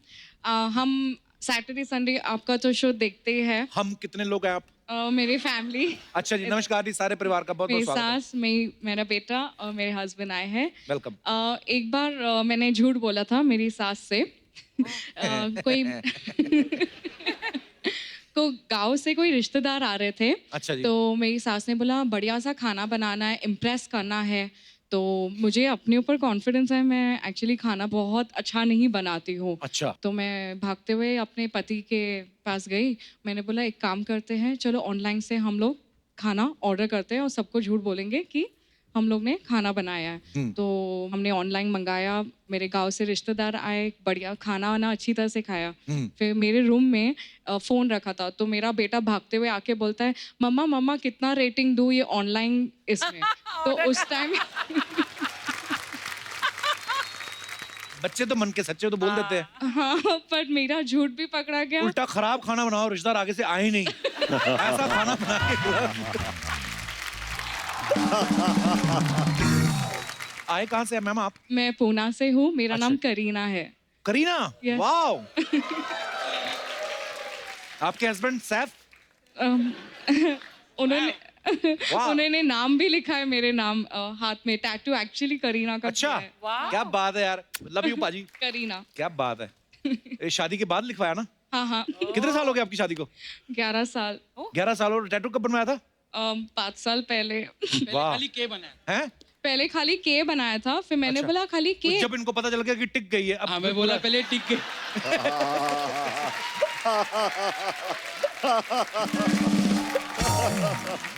हम सैटरडे संडे आपका तो शो देखते ही है। हम कितने लोग हैं आप? मेरी फैमिली, अच्छा जी, नमस्कार जी, सारे परिवार का बहुत बहुत मेरी स्वागत है। सास, मेरा बेटा और मेरे हस्बैंड आए हैं। वेलकम। एक बार मैंने झूठ बोला था मेरी सास से। कोई को गांव से कोई रिश्तेदार आ रहे थे। अच्छा जी। तो मेरी सास ने बोला बढ़िया सा खाना बनाना है, इम्प्रेस करना है। तो मुझे अपने ऊपर कॉन्फिडेंस है, मैं एक्चुअली खाना बहुत अच्छा नहीं बनाती हूँ। अच्छा। तो मैं भागते हुए अपने पति के पास गई। मैंने बोला एक काम करते हैं, चलो ऑनलाइन से हम लोग खाना ऑर्डर करते हैं और सबको झूठ बोलेंगे कि हम लोग ने खाना बनाया है। तो हमने ऑनलाइन मंगाया, मेरे गांव से रिश्तेदार आए, बढ़िया खाना वाना अच्छी तरह से खाया। फिर मेरे रूम में फ़ोन रखा था, तो मेरा बेटा भागते हुए आके बोलता है मम्मा मम्मा कितना रेटिंग दूँ ये ऑनलाइन इसमें। तो उस टाइम बच्चे तो मन के सच्चे तो बोल देते हैं। हाँ, पर मेरा झूठ भी पकड़ा गया। उल्टा खराब खाना बनाओ, रिश्तेदार आगे से आए ही नहीं, ऐसा खाना बना के। आए कहाँ से हैं मैम आप? मैं पूना से हूँ, मेरा नाम करीना है। करीना? Yes. वाओ। आपके हस्बैंड सैफ? उन्होंने वाह। उन्होंने नाम भी लिखा है मेरे नाम हाथ में, टैटू एक्चुअली करीना का अच्छा, किया है। क्या बात है यार, लव यू पाजी। करीना। क्या बात है। ये शादी के बाद लिखवाया ना? हाँ हाँ। कितने साल हो गए आपकी शादी को? 11 साल। 11 साल। और टैटू कब बनवाया था? 5 साल पहले। वाह। हैं? पहले खाली के बनाया था, फिर मैंने अच्छा। बोला खाली के। जब इनको पता चल गया कि टिक गई है, अब मैं बोला पहले टिक के।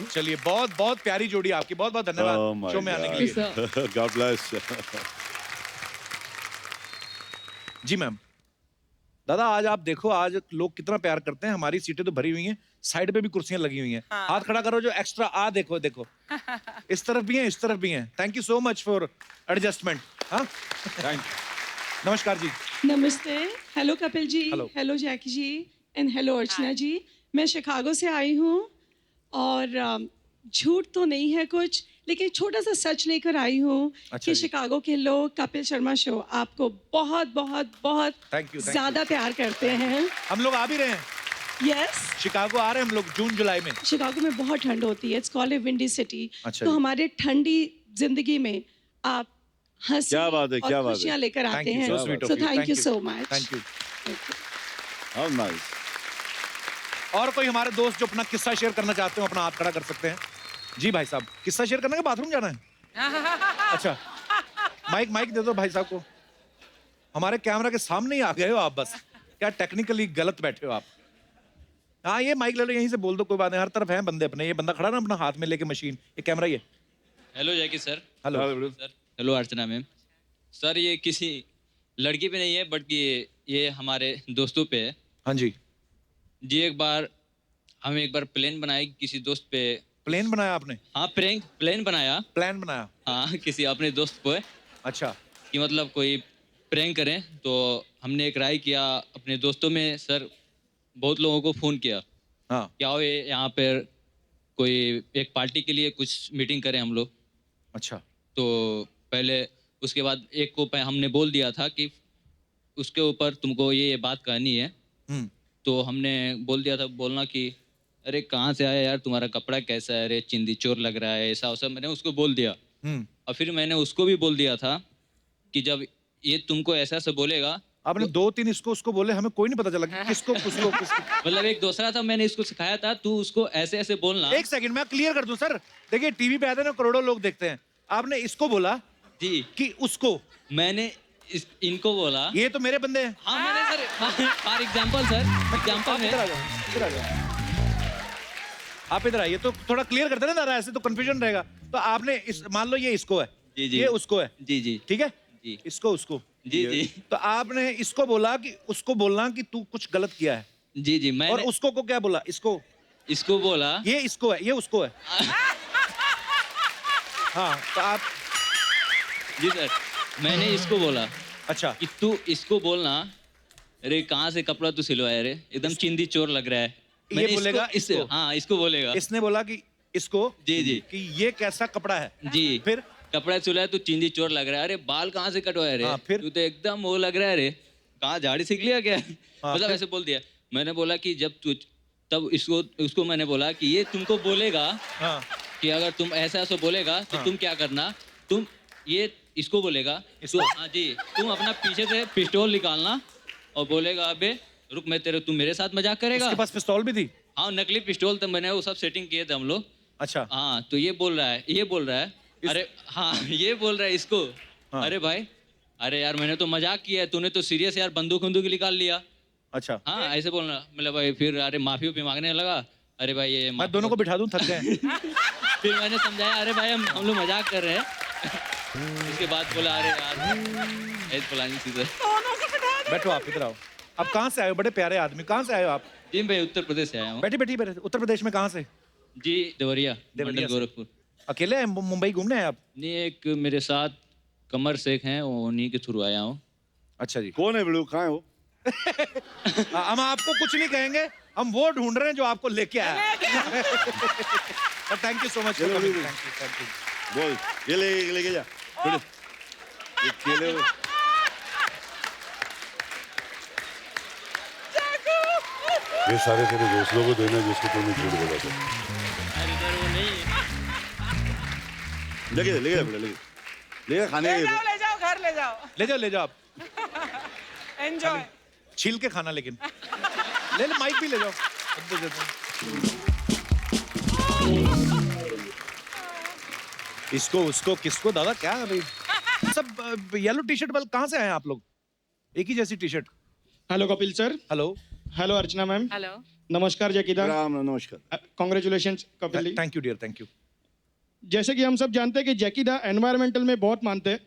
चलिए, बहुत बहुत प्यारी जोड़ी आपकी, बहुत बहुत Oh धन्यवाद my शो में आने के लिए। God bless. जी मैम। दादा आज आप देखो, आज लोग कितना प्यार करते हैं, हमारी सीटें तो भरी हुई हैं, साइड पे भी कुर्सियां लगी हुई हैं। हाथ खड़ा करो जो एक्स्ट्रा आ, देखो देखो, इस तरफ भी हैं, इस तरफ भी हैं। Thank you so much for adjustment. हाँ, थैंक यू। नमस्कार जी। नमस्ते। Hello Kapil ji. Hello. Hello Jackie ji and hello Archana ji. मैं शिकागो से आई हूँ और झूठ तो नहीं है कुछ, लेकिन छोटा सा सच लेकर आई हूँ अच्छा कि जी। शिकागो के लोग कपिल शर्मा शो आपको बहुत बहुत बहुत Thank you, thank ज्यादा प्यार करते हैं। हम लोग आ भी रहे हैं, यस, शिकागो आ रहे हैं हम लोग जून जुलाई में। शिकागो में बहुत ठंड होती है, it's called a windy city. अच्छा तो जी। हमारे ठंडी जिंदगी में आप हंसी क्या बात है, क्या और बात है। खुशियाँ लेकर Thank आते you, हैं। so sweet of so you. Thank Thank you you. So much. Thank you. How nice. और कोई हमारे दोस्त जो अपना किस्सा शेयर करना चाहते हो अपना हाथ खड़ा कर सकते हैं। जी भाई साहब, किस्सा शेयर करना है कि बाथरूम जाना है? अच्छा, माइक दे दो भाई साहब को। हमारे कैमरा के सामने ही आ गए हो आप, बस क्या टेक्निकली गलत बैठे हो आप। हाँ, ये माइक ले लो, यहीं से बोल दो, कोई बात नहीं, हर तरफ हैं बंदे अपने। ये बंदा खड़ा ना अपना हाथ में लेके मशीन, ये कैमरा ये। Hello Jackie sir. Hello sir hello Archana ma'am. Sir ये किसी लड़की पे नहीं है बट ये हमारे दोस्तों पे है। हाँ जी। जी एक बार प्लान बनाए किसी दोस्त पे। प्लेन बनाया आपने? हाँ प्लान बनाया। प्लान बनाया? हाँ किसी अपने दोस्त पे अच्छा। कि मतलब कोई प्रैंक करें, तो हमने एक राय किया अपने दोस्तों में। सर बहुत लोगों को फ़ोन किया, हाँ। क्या हो ये यहाँ पर कोई एक पार्टी के लिए कुछ मीटिंग करें हम लोग। अच्छा। तो पहले उसके बाद एक को हमने बोल दिया था कि उसके ऊपर तुमको ये बात कहनी है। तो हमने बोल दिया था, बोलना कि अरे कहाँ से आया यार, तुम्हारा कपड़ा कैसा है, अरे चिंदी चोर लग रहा है, ऐसा वैसा मैंने उसको बोल दिया। और फिर मैंने उसको भी बोल दिया था कि जब ये तुमको ऐसा ऐसा बोलेगा। आपने 2-3 इसको उसको बोले, हमें कोई नहीं पता चला कि किसको किसको मतलब एक दूसरा था, मैंने इसको सिखाया था तू उसको ऐसे ऐसे बोलना। एक सेकंड मैं क्लियर कर दूं सर, देखिए टीवी पे आते हैं ना, करोड़ों लोग देखते हैं। आपने इसको बोला जी कि उसको? मैंने इनको बोला। ये तो मेरे बंदे हैं। हाँ मैंने sir for example sir example में। इधर आ जाओ, इधर आ जाओ। आप इधर आइए तो थोड़ा क्लियर करते ना दादा, ऐसे तो कंफ्यूजन रहेगा। तो आपने इस, मान लो ये इसको है, जी जी ये उसको है, जी जी ठीक है जी इसको उसको, जी जी तो आपने इसको बोला कि उसको बोलना कि तू कुछ गलत किया है, जी जी। और मैंने उसको को क्या बोला? इसको बोला ये इसको है, ये उसको है। हाँ तो आप, जी सर मैंने इसको बोला अच्छा कि तू इसको बोलना, अरे कहाँ से कपड़ा तू सिलवाया रे, एकदम चिंदी चोर लग रहा है। ये मैंने बोलेगा इसको? हाँ इसको बोलेगा। इसने बोला कि इसको, जी जी कि ये कैसा कपड़ा है, जी। फिर कपड़ा सिलवाया तू चिंदी चोर लग रहा है, अरे बाल कहाँ से कटवाया रे, हाँ, फिर? तू तो एकदम वो लग रहा है रे, कहाँ झाड़ी सीख लिया क्या। मतलब फिर? ऐसे बोल दिया। मैंने बोला कि जब तू, तब उसको मैंने बोला कि ये तुमको बोलेगा हाँ कि अगर तुम ऐसा ऐसा बोलेगा तो तुम क्या करना, तुम ये इसको बोलेगा तू, हाँ जी, तुम अपना पीछे से पिस्टल निकालना और बोलेगा अबे रुक, मैं तेरे, तू मेरे साथ मजाक करेगा। उसके पास पिस्तौल भी थी? हाँ नकली पिस्टल, तो मैंने वो सब सेटिंग किए थे हम लोग। अच्छा हाँ तो ये बोल रहा है अरे हाँ ये बोल रहा है इसको, हाँ। अरे भाई, अरे यार मैंने तो मजाक किया है, तूने तो सीरियस यार बंदूक निकाल लिया। अच्छा, हाँ ऐसे बोलना, मतलब भाई फिर अरे माफी मांगने लगा, अरे भाई ये मैं दोनों को बिठा दूं, थक गए। फिर मैंने समझाया अरे भाई हम लोग मजाक कर रहे हैं। उसके बाद बोला अरे यार ऐसे फलानी चीज़ है। बैठो आप, इधर आओ। आप कहाँ से आए हो? बड़े प्यारे आदमी, कहाँ से आए हो आप? जी मैं उत्तर प्रदेश से आया हूँ। बैठी उत्तर प्रदेश में कहाँ से? जी देवरिया देवरिया मंडल से। गोरखपुर। अकेले आए मुंबई घूमने आए आप? नहीं एक मेरे साथ कमर शेख हैं, उन्हीं के थ्रू आया हूँ। अच्छा जी। कौन है बिल्लू, कहाँ है वो? हम आपको कुछ नहीं कहेंगे, हम वो ढूंढ रहे हैं जो आपको लेके आया। Thank you so much. चलो, चलो। बोल, ये लेके जा थोड़े, ये केले वो। ये सारे तेरे दोस्तों को देना जिसको तुमने झूठ बोला था। अरे सर वो नहीं, लेके जा बेटा, लेके खाने के लिए। ले जाओ घर ले जाओ आप, एंजॉय। छील के खाना, लेकिन ले माइक भी ले जाओ। इसको उसको किसको दादा, क्या अभी सब येलो टी शर्ट वाले कहाँ से आए हैं आप लोग? एक ही जैसी T shirt. Hello Kapil sir. Hello hello Archana ma'am. Hello. नमस्कार जैकीदा। राम नमस्कार। Congratulation Kapil ji. Thank you dear, thank you. जैसे कि हम सब जानते हैं कि जैकीदा एनवायरमेंटल में बहुत मानते हैं,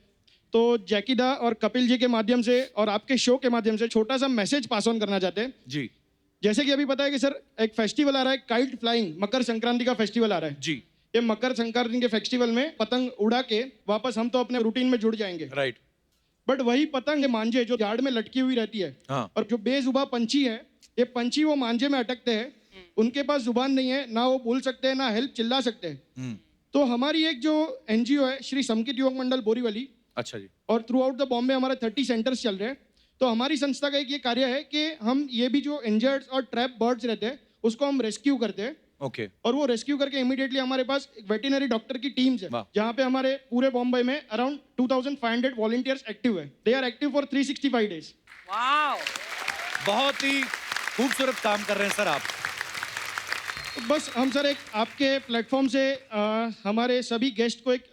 तो जैकीदा और कपिल जी के माध्यम से और आपके शो के माध्यम से छोटा सा मैसेज पास ऑन करना चाहते हैं। जी जैसे कि अभी पता है कि सर एक फेस्टिवल आ रहा है, काइट फ्लाइंग, मकर संक्रांति का फेस्टिवल आ रहा है जी। ये मकर संक्रांति के फेस्टिवल में पतंग उड़ा के वापस हम तो अपने रूटीन में जुड़ जाएंगे, राइट। बट वही पतंग मांझे जो झाड़ में लटकी हुई रहती है, हाँ। और जो बेजुबा पंछी है, ये पंछी वो मांझे में अटकते हैं, उनके पास जुबान नहीं है, ना वो बोल सकते हैं, ना हेल्प चिल्ला सकते हैं। तो हमारी एक जो एनजीओ है श्री समकित युवक मंडल बोरीवली, अच्छा जी, और थ्रू आउट द बॉम्बे हमारे 30 सेंटर्स चल रहे हैं। तो हमारी संस्था का एक ये कार्य है कि हम ये भी जो इंजर्ड और ट्रैप बर्ड्स रहते हैं उसको हम रेस्क्यू करते हैं, ओके, और वो रेस्क्यू करके इमीडिएटली हमारे पास वेटरनरी डॉक्टर की टीम्स है, वाह। जहाँ पे हमारे पूरे बॉम्बे में अराउंड 2500 वॉलंटियर्स एक्टिव है। They are active for 365 days. Wow, बहुत ही खूबसूरत काम कर रहे हैं सर आप। बस हम सर एक आपके प्लेटफॉर्म से हमारे सभी गेस्ट को एक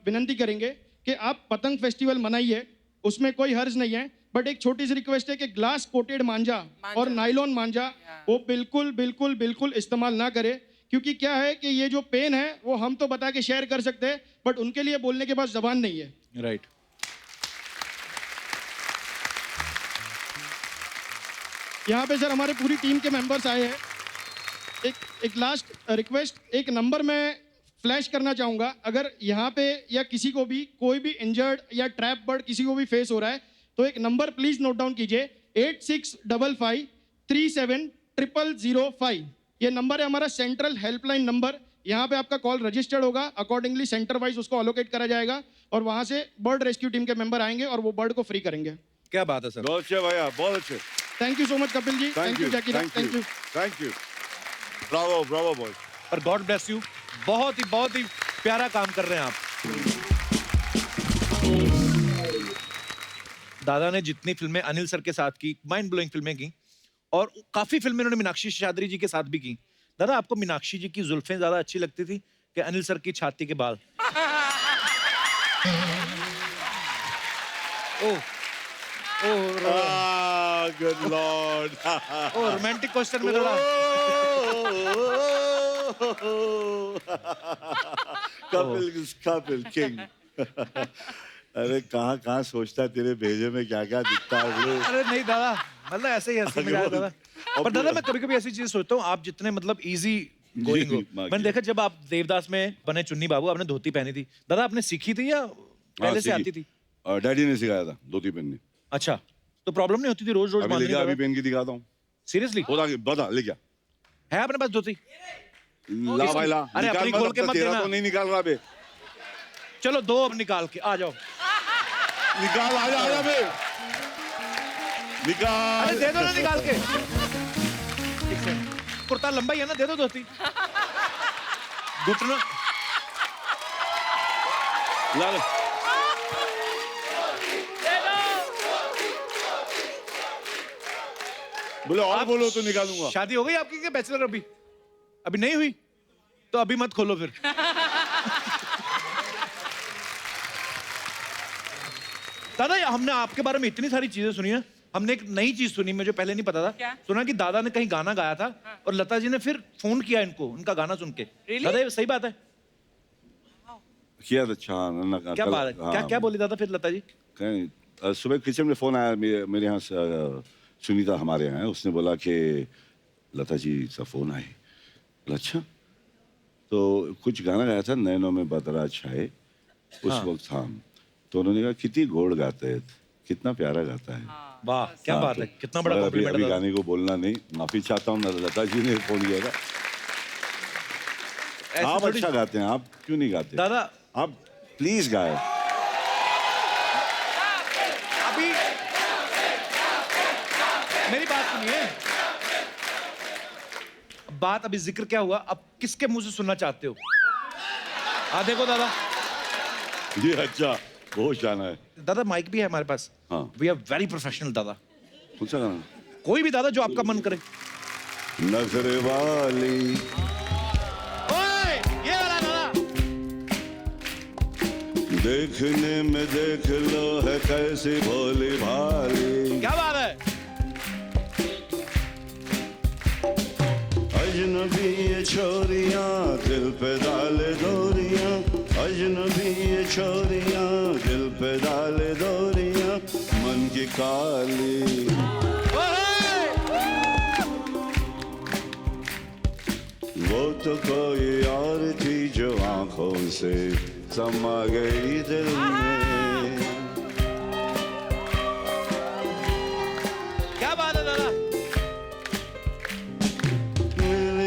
विनंती करेंगे कि आप पतंग फेस्टिवल मनाइए, उसमें कोई हर्ज नहीं है, बट एक छोटी सी रिक्वेस्ट है कि ग्लास कोटेड मांझा और नायलॉन मांझा वो बिल्कुल बिल्कुल बिल्कुल इस्तेमाल ना करे, क्योंकि क्या है कि ये जो पेन है वो हम तो बता के शेयर कर सकते हैं, बट उनके लिए बोलने के पास जबान नहीं है। राइट। यहाँ पे सर हमारे पूरी टीम के मेंबर्स आए हैं। एक लास्ट रिक्वेस्ट, एक नंबर मैं फ्लैश करना चाहूँगा, अगर यहाँ पे या किसी को भी कोई भी इंजर्ड या ट्रैप बर्ड किसी को भी फेस हो रहा है तो एक नंबर प्लीज नोट डाउन कीजिए, 8655370005। ये नंबर है हमारा सेंट्रल हेल्पलाइन नंबर। यहाँ पे आपका कॉल रजिस्टर्ड होगा, अकॉर्डिंगली सेंटर वाइज उसको अलोकेट करा जाएगा और वहाँ से बर्ड रेस्क्यू टीम के मेंबर आएंगे और वो बर्ड को फ्री करेंगे। क्या बात है सर, बहुत अच्छे भैया, बहुत अच्छे। Thank you so much Kapil ji, thank you Jackie, thank you, thank you, bravo bravo boy. और गॉड ब्लेस यू, बहुत ही प्यारा काम कर रहे हैं आप। दादा ने जितनी फिल्में अनिल सर के साथ की, माइंड ब्लोइंग फिल्में की, और काफी फिल्में उन्होंने मीनाक्षी शेषाद्री जी के साथ भी की। दादा आपको मीनाक्षी जी की जुल्फें ज्यादा अच्छी लगती थी कि अनिल सर की छाती के बाल? ओह गुड लॉर्ड, ओ रोमांटिक क्वेश्चन में थोड़ा कपिल किंग। अरे कहाँ कहाँ सोचता है, तेरे भेजे में क्या क्या दिखता है। अरे नहीं दादा, मतलब ऐसे ही हंसी मजाक दादा। पर दादा मैं कभी कभी ऐसी चीज सोचता हूँ, आप जितने मतलब इजी गोइंग हो, मैंने देखा जब आप देवदास में बने चुन्नी बाबू, आपने धोती पहनी थी, दादा आपने सीखी थी या पहले से आती थी? डैडी ने सिखाया था धोती पहननी। अच्छा, तो प्रॉब्लम नहीं होती थी रोज रोज अभी लेके अभी पहन के दिखाता हूँ। सीरियसली? बता ले क्या है अपने पास धोती? ला भाई ला। अरे अपनी खोल के मत तेरा देना। तो नहीं निकाल रहा बे। चलो दो अब निकाल के आ जाओ। निकाल, आजा बे, निकाल। अरे दे दो ना निकाल के। कुर्ता लंबा ही है ना, दे दो धोती। घुटना ला लो। बोले और बोलो तो निकालूंगा। शादी हो गई आपकी क्या बैचलर? अभी अभी नहीं हुई तो अभी मत खोलो फिर। दादा हमने आपके बारे में इतनी सारी चीजें सुनी है, हमने एक नई चीज सुनी मुझे पहले नहीं पता था। क्या? सुना कि दादा ने कहीं गाना गाया था और लता जी ने फिर फोन किया इनको उनका गाना सुन के। Really? दादा ये सही बात है? किया था अच्छा। क्या बात है, क्या क्या बोली दादा फिर लता जी? कहीं सुबह किचन में फोन आया मेरे यहाँ से, सुनीता हमारे यहाँ है, उसने बोला कि लता जी का फोन आए। अच्छा, तो कुछ गाना गाया था, नैनों में बदरा छाए उस वक्त। हाँ, तो उन्होंने कहा कितनी गोड़ गाते हैं, कितना प्यारा गाता है। वाह क्या हाँ, बात है, कितना बड़ा अभी कॉम्प्लीमेंट अभी है गाने को बोलना नहीं, माफी चाहता हूँ, लता जी ने फोन किया था। आप थोड़ी- अच्छा गाते हैं, आप क्यों नहीं गाते? दादा आप प्लीज गाए। अभी मेरी बात सुनिए, बात अभी जिक्र क्या हुआ, अब किसके मुंह से सुनना चाहते हो? देखो दादा, जी अच्छा, बहुत जाना है। दादा माइक भी है हमारे पास। हाँ। वी आर वेरी प्रोफेशनल दादा। कौन सा गाना? कोई भी दादा जो आपका मन करे। नजर वाली। ओए, ये वाला दादा। देखने में देख लो है कैसी भोली भाली। क्या बात है? अजनबी ये छोरियां दिल पे डाले डोरियां, अजनबी ये छोरियां दिल पे डाले डोरियां, मन की काली। वो तो कोई और थी जो आंखों से समा गई दिल में। क्या बात है दादा? मिल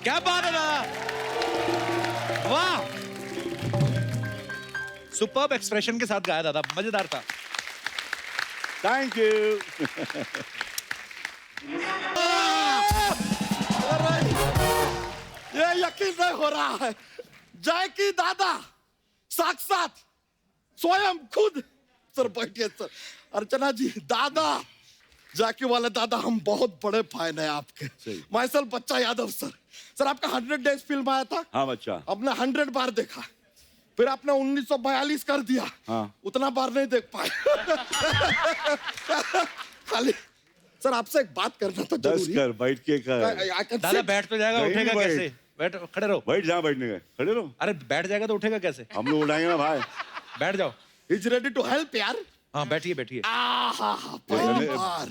क्या बात है दादा, वाह, सुपर्ब एक्सप्रेशन के साथ गाया दादा, मजेदार था। Thank you. ये यकीन नहीं हो रहा है, जैकी दादा साक्षात स्वयं खुद। सर बैठिए सर। अर्चना जी, दादा, जैकी वाले दादा, हम बहुत बड़े फैन हैं आपके। माइसल बच्चा यादव सर। सर आपका 100 डेज फिल्म आया था, हाँ बच्चा, हमने 100 बार देखा, फिर आपने 1942 कर दिया, हाँ उतना बार नहीं देख पाए। खाली सर आपसे एक बात करना तो 10 जरूरी। कर, बैठ के कर। I can दादा sit. बैठ तो जाएगा, नहीं उठेगा बैठ। कैसे? बैठ, खड़े रहो। बैठ, जहाँ बैठने गए खड़े रहो। अरे बैठ जाएगा तो उठेगा कैसे? हम लोग उठाएंगे ना भाई। बैठ जाओ। He's ready to help यार। हाँ बैठिए बैठिए। आहा, पहली बार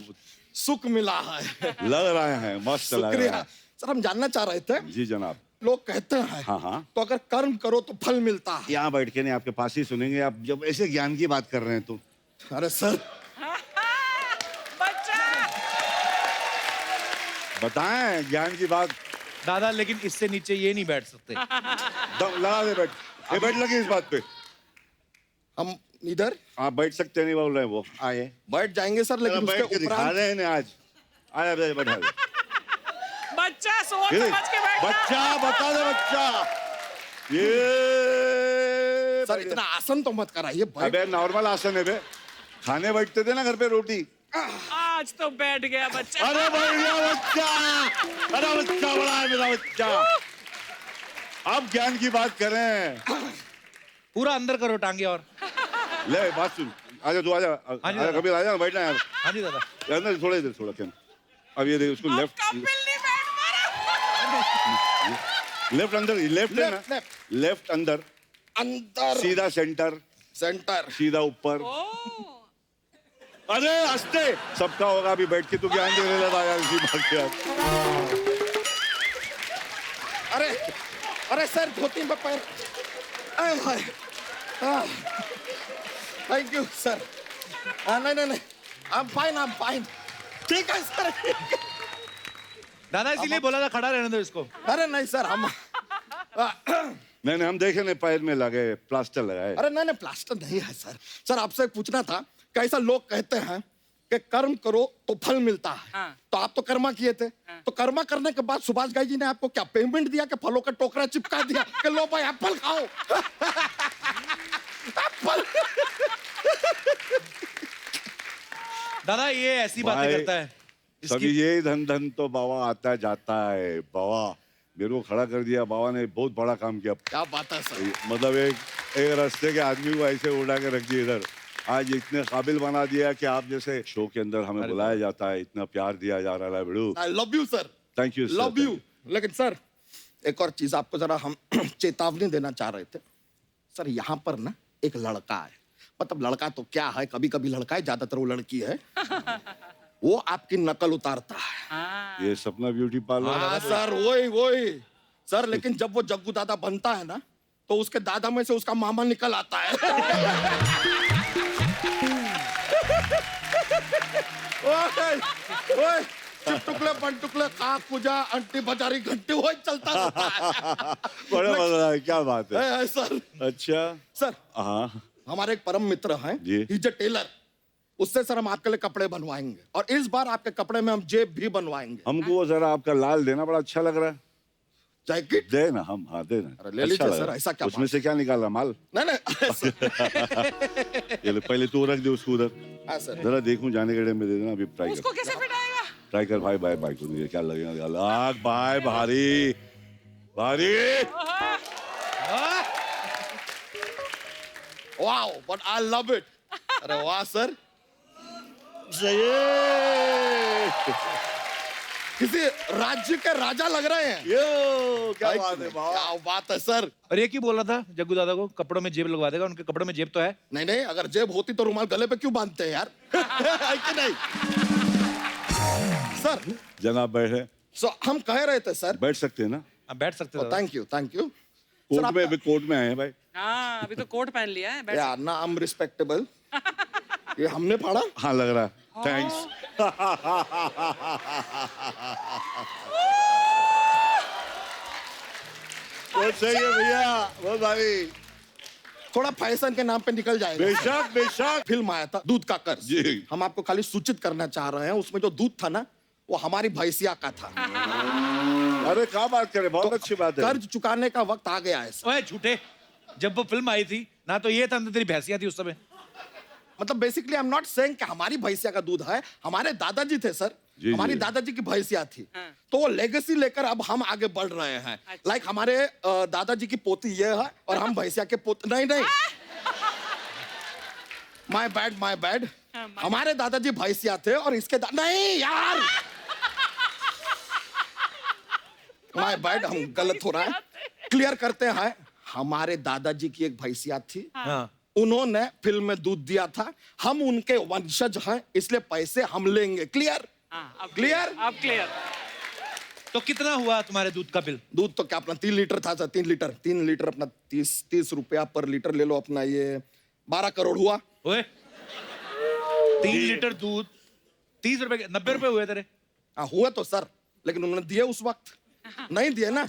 सुख मिला है। लग रहे हैं, मस्त लग रहा शुक्रिया है। सर, हम जानना चाह रहे थे, जी जनाब। लोग कहते हैं हाँ हाँ, तो अगर कर्म करो तो फल मिलता है। यहाँ बैठ के नहीं, आपके पास ही सुनेंगे। आप जब ऐसे ज्ञान की बात कर रहे हैं तो अरे सर, बताएं ज्ञान की बात। दादा लेकिन इससे नीचे ये नहीं बैठ सकते। लगा दे बैठ, ये बैठ लगे इस बात पे। हम इधर आप बैठ सकते नहीं बोल रहे हैं वो। आए बैठ जाएंगे सर, लेकिन बैठ के उसके दिखा उपरांत रहे हैं आज। आया बैठा दे। बच्चा सोच ये समझ के बैठना। बच्चा, बता दे बच्चा। ये सर इतना आसन तो मत कराइए। अबे नॉर्मल आसन है बे, खाने बैठते थे ना घर पे रोटी। आज तो बैठ गया बच्चा। अरे बैठ गया बच्चा, अरे बच्चा बड़ा है मेरा बच्चा। अब ज्ञान की बात करें। पूरा अंदर करो टांगे और। ले बात सुन, आजा तू आजा, हाँ जी आजा दादा। कबीर आजा, बैठना यार। हाँ जी दादा। अंदर थोड़ा, इधर थोड़ा क्या। अब ये देख उसको लेफ्ट, लेफ्ट अंदर, लेफ्ट है ना, लेफ्ट अंदर, अंदर सीधा सेंटर, सेंटर, सीधा ऊपर। अरे हंसते सबका होगा। अभी बैठ के तू ज्ञान देने लगा यार इसी बात पे यार। अरे अरे सर, धोती में पैर। Thank you sir. नहीं नहीं नहीं, I am fine, I am fine. ठीक है सर। दादा इसीलिए बोला था खड़ा रहने दो इसको। अरे नहीं सर, हम नहीं हम देखे नहीं, पैर में लगे प्लास्टर लगाए। अरे नहीं नहीं, प्लास्टर नहीं है सर। सर आपसे पूछना था, कैसा लोग कहते हैं कि कर्म करो तो फल मिलता है। हाँ। तो आप तो कर्मा किए थे, तो कर्मा करने के बाद सुभाष घई जी ने आपको क्या पेमेंट दिया कि फलों का टोकरा चिपका दिया कि लो भाई एप्पल खाओ? एप्पल। दादा ये ऐसी बातें भाई, करता है। सभी ये धन धन तो बाबा आता जाता है। बाबा मेरे को खड़ा कर दिया, बाबा ने बहुत बड़ा काम किया। क्या बात है सर। मतलब एक रास्ते के आदमी को ऐसे उड़ा के रख दिया इधर, आज इतने काबिल बना दिया कि आप जैसे शो के अंदर हमें बुलाया जाता है, इतना प्यार दिया जा रहा है। बिड़ू, I love you sir. Thank you, love you. लेकिन सर एक और चीज आपको जरा हम चेतावनी देना चाह रहे थे। सर यहाँ पर ना एक लड़का है, मतलब लड़का तो क्या है, कभी कभी लड़का है, ज्यादातर वो लड़की है। वो आपकी नकल उतारता है। ये सपना ब्यूटी पार्लर। हाँ सर, वही वही सर। लेकिन जब वो जग्गू दादा बनता है ना, तो उसके दादा में से उसका मामा निकल आता है। ओए, चिपटुकले पंटुकले काक पूजा अंटी बाजारी घंटी वो चलता रहता है। बड़ा मजा है, क्या बात है। है सर। अच्छा सर हाँ, हमारे एक परम मित्र हैं, जी। He is a tailor. उससे सर हम आपके लिए कपड़े बनवाएंगे, और इस बार आपके कपड़े में हम जेब भी बनवाएंगे। हमको वो जरा आपका लाल देना, बड़ा अच्छा लग रहा है। जैकेट दे ना, हम हाँ दे ना। अरे ले लीजिए लग सर, रहा है। ऐसा क्या उसमें से क्या निकाला माल? नहीं नहीं सर। ये ले, पहले तू रख दे उसको उधर। हाँ सर। जरा देखूं, जाने के टाइम में दे देना। अभी ट्राई उसको कर, कैसे फिट आएगा? ट्राई कर भाई। बाय बाय को नहीं, क्या लगेगा? लाग बाय, भारी भारी। Wow, but I love it. अरे वाह सर, किसी राज्य के राजा लग रहे हैं। यो क्या बात है, क्या बात है सर। और ये क्यों बोल रहा था जग्गू दादा को कपड़ों में जेब लगवा देगा? उनके कपड़ों में जेब तो है। नहीं नहीं, अगर जेब होती तो रुमाल गले पे क्यों बांधते हैं यार? है कि नहीं सर? जनाब बैठे। हम कह रहे थे सर, बैठ सकते हैं ना? आप बैठ सकते हैं। Thank you thank you. Court में, अभी कोर्ट में आए हैं भाई। हाँ, अभी तो कोट पहन लिया है। बैठ यार ना, आई एम रिस्पेक्टेबल। ये हमने पढ़ा। हाँ लग रहा है। थैंक्स। सही है भैया, बहुत भारी। थोड़ा फैशन के नाम पे निकल जाएगा। बेशक बेशक। फिल्म आया था दूध का कर्ज। जी। हम आपको खाली सूचित करना चाह रहे हैं, उसमें जो दूध था ना वो हमारी भैंसिया का था। अरे क्या बात करे, बहुत अच्छी बात है। कर्ज चुकाने का वक्त आ गया है सर। ओए झूठे, जब वो फिल्म आई थी ना तो ये था ना तेरी भैंसिया थी उस समय। मतलब basically I am not saying कि हमारी भैंसिया का दूध है, हमारे दादाजी थे सर। जी, हमारी जी। दादाजी की भैंसिया थी। तो वो लेगेसी लेकर अब हम आगे बढ़ रहे हैं। लाइक हमारे दादाजी की पोती ये है और हम भैंसिया के पोते। नहीं माय बैड। हमारे दादाजी भैंसिया थे और इसके नहीं यार, माय बैड, हम गलत हो रहा है। क्लियर करते हैं, हमारे दादाजी की एक भैंसिया थी। उन्होंने फिल्म में दूध दिया था, हम उनके वंशज हैं, इसलिए पैसे हम लेंगे। क्लियर? क्लियर? अब क्लियर। तो कितना हुआ तुम्हारे दूध का बिल? दूध तो क्या अपना 3 लीटर था सर। 3 लीटर अपना 30 रुपया पर लीटर ले लो अपना, ये 12 करोड़ हुआ। ओए 3 लीटर दूध 30 रुपए, 90 रुपए हुए तेरे। हाँ हुआ तो सर, लेकिन उन्होंने दिए उस वक्त नहीं दिए ना।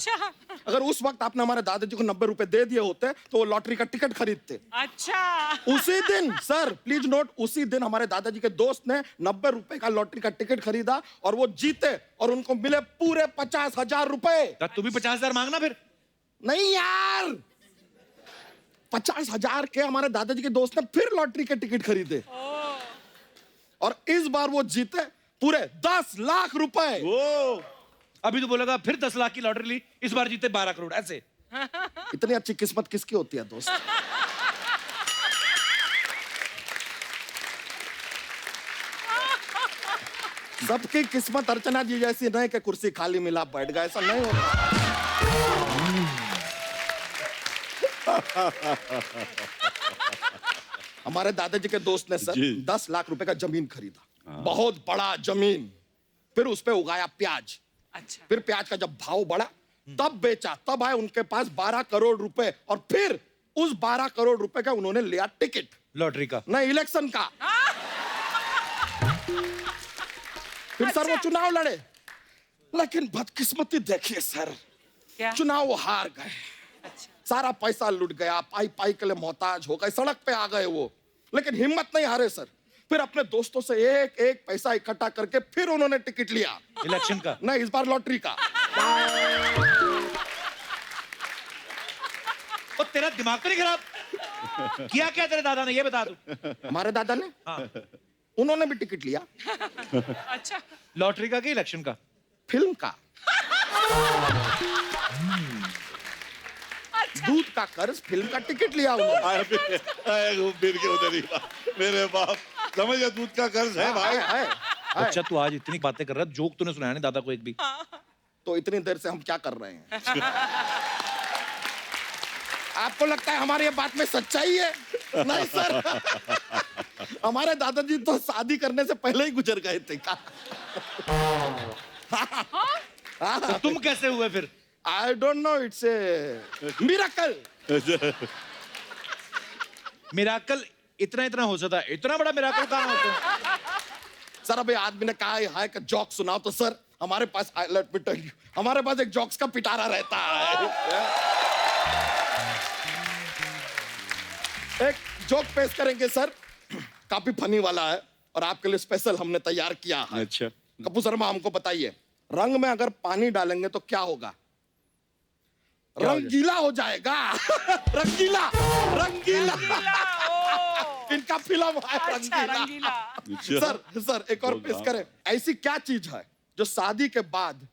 अगर उस वक्त आपने हमारे दादाजी को 90 रुपए दे दिए होते तो वो लॉटरी का टिकट खरीदते। अच्छा। उसी दिन सर, प्लीज नोट, उसी दिन हमारे दादाजी के दोस्त ने 90 रुपए का लॉटरी का टिकट खरीदा और वो जीते और उनको मिले पूरे 50,000 रुपए। तू भी 50,000 मांगना फिर। नहीं यार, 50,000 के हमारे दादाजी के दोस्त ने फिर लॉटरी के टिकट खरीदे और इस बार वो जीते पूरे 10 लाख रुपए। अभी तो बोलेगा फिर 10 लाख की लॉटरी ली, इस बार जीते 12 करोड़ ऐसे। इतनी अच्छी किस्मत किसकी होती है दोस्त? सबकी किस्मत अर्चना जी जैसी नहीं कि कुर्सी खाली मिला बैठ गए, ऐसा नहीं होता। हमारे दादाजी के दोस्त ने सर 10 लाख रुपए का जमीन खरीदा, बहुत बड़ा जमीन। फिर उस पे उगाया प्याज। अच्छा। फिर प्याज का जब भाव बढ़ा तब बेचा, तब आए उनके पास 12 करोड़ रुपए और फिर उस 12 करोड़ रुपए का उन्होंने लिया टिकट। लॉटरी का? नहीं, इलेक्शन का। फिर सर वो चुनाव लड़े, लेकिन बदकिस्मती देखिए सर, क्या? चुनाव वो हार गए। अच्छा। सारा पैसा लुट गया, पाई पाई के लिए मोहताज हो गए, सड़क पे आ गए वो। लेकिन हिम्मत नहीं हारे सर, फिर अपने दोस्तों से एक एक पैसा इकट्ठा करके फिर उन्होंने टिकट लिया। इलेक्शन का? नहीं, इस बार लॉटरी का। और तेरा दिमाग तो नहीं खराब? किया क्या तेरे दादा ने, ये बता दू। हमारे दादा ने? हाँ। उन्होंने भी टिकट लिया। अच्छा। लॉटरी का कि इलेक्शन का? फिल्म का। दूध का कर्ज फिल्म का टिकट लिया उन्होंने। घूम फिर के उधर ही मेरे बाप, समझ गया, दूध का कर्ज है भाई। अच्छा तू आज इतनी बातें कर रहा है, जोक तूने सुनाया नहीं दादा को एक भी। तो इतनी देर से हम क्या कर रहे हैं? आपको लगता है हमारी ये बात में सच्चाई है? नहीं सर, हमारे दादाजी तो शादी करने से पहले ही गुजर गए थे। तो तुम कैसे हुए फिर? I don't know, it's a miracle. Miracle इतना हो सकता है, इतना बड़ा मिराकल कहाँ होता है? सर अभी आदमी ने कहा है कि जोक सुनाओ, तो सर हमारे पास, let me tell you, हमारे पास एक जोक्स का पिटारा रहता है। एक जोक पेश करेंगे सर, काफी फनी वाला है और आपके लिए स्पेशल हमने तैयार किया है। अच्छा। कपूर शर्मा हमको बताइए, रंग में अगर पानी डालेंगे तो क्या होगा? रंगीला हो जाएगा। रंगीला, रंगीला। इनका फिल्म है रंगीला। सर एक और पेश करें। ऐसी क्या चीज है जो शादी के बाद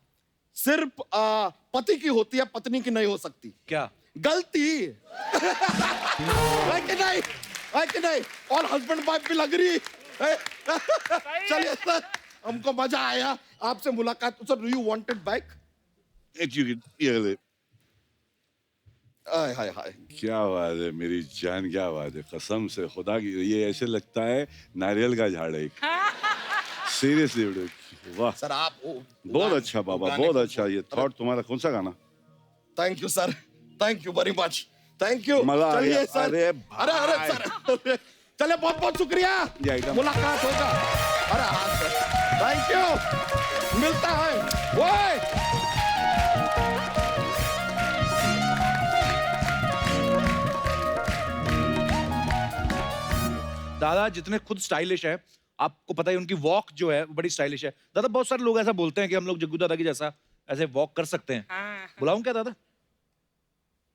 सिर्फ पति की होती है, पत्नी की नहीं हो सकती? क्या? गलती। है कि नहीं? है कि नहीं? और हस्बैंड वाइफ भी लग रही। चलिए सर, हमको मजा आया आपसे मुलाकात। Sir you wanted back? Hi hi. क्या बात है मेरी जान, क्या बात है, कसम से खुदा की, ये ऐसे लगता है नारियल का झाड़ है। सीरियसली, वाह सर आप बहुत अच्छा बाबा, बहुत अच्छा। ये थॉट तुम्हारा कौन सा गाना? Thank you sir, thank you very much, thank you. मजा आ गया। चलिए सर। अरे सर, चले, बहुत बहुत शुक्रिया, मुलाकात होगा। अरे हाँ सर, थैंक यू, मिलता है। वो दादा जितने खुद स्टाइलिश है, आपको पता है उनकी वॉक जो है वो बड़ी स्टाइलिश है। दादा बहुत सारे लोग ऐसा बोलते हैं कि हम लोग जग्गू दादा की जैसा ऐसे वॉक कर सकते हैं। हाँ। बुलाऊं क्या दादा?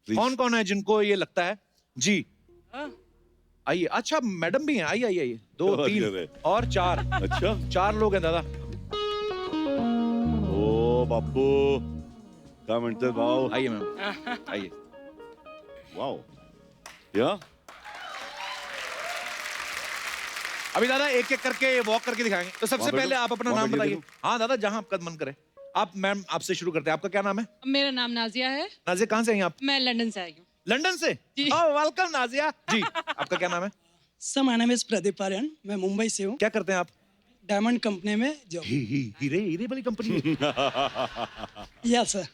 कौन कौन है जिनको ये लगता है? जी आइए। अच्छा मैडम भी हैं, आइए आइए आइए। 2 3 और 4। अच्छा 4 लोग हैं दादा। ओ बापू काय म्हणतात भाऊ? आइए मैम आइए। वाओ या अभी दादा एक एक करके वॉक करके दिखाएंगे। तो सबसे वहाँ पहले बैठो, आप अपना वहाँ नाम बैठिए, बताइए। देखो। हाँ दादा जहां आपका मन करे। आप मैम आपसे शुरू करते हैं। आपका क्या नाम है? मेरा नाम नाजिया है, नाजिया कहाँ से हैं आप? मैं लंदन से आई हूँ। लंदन से? वेलकम नाजिया जी। आपका क्या नाम है? Sir my name is Pradeep Aryan, मैं मुंबई से हूँ। क्या करते हैं आप? डायमंड कंपनी में जॉब। हीरे हीरे वाली कंपनी? या सर।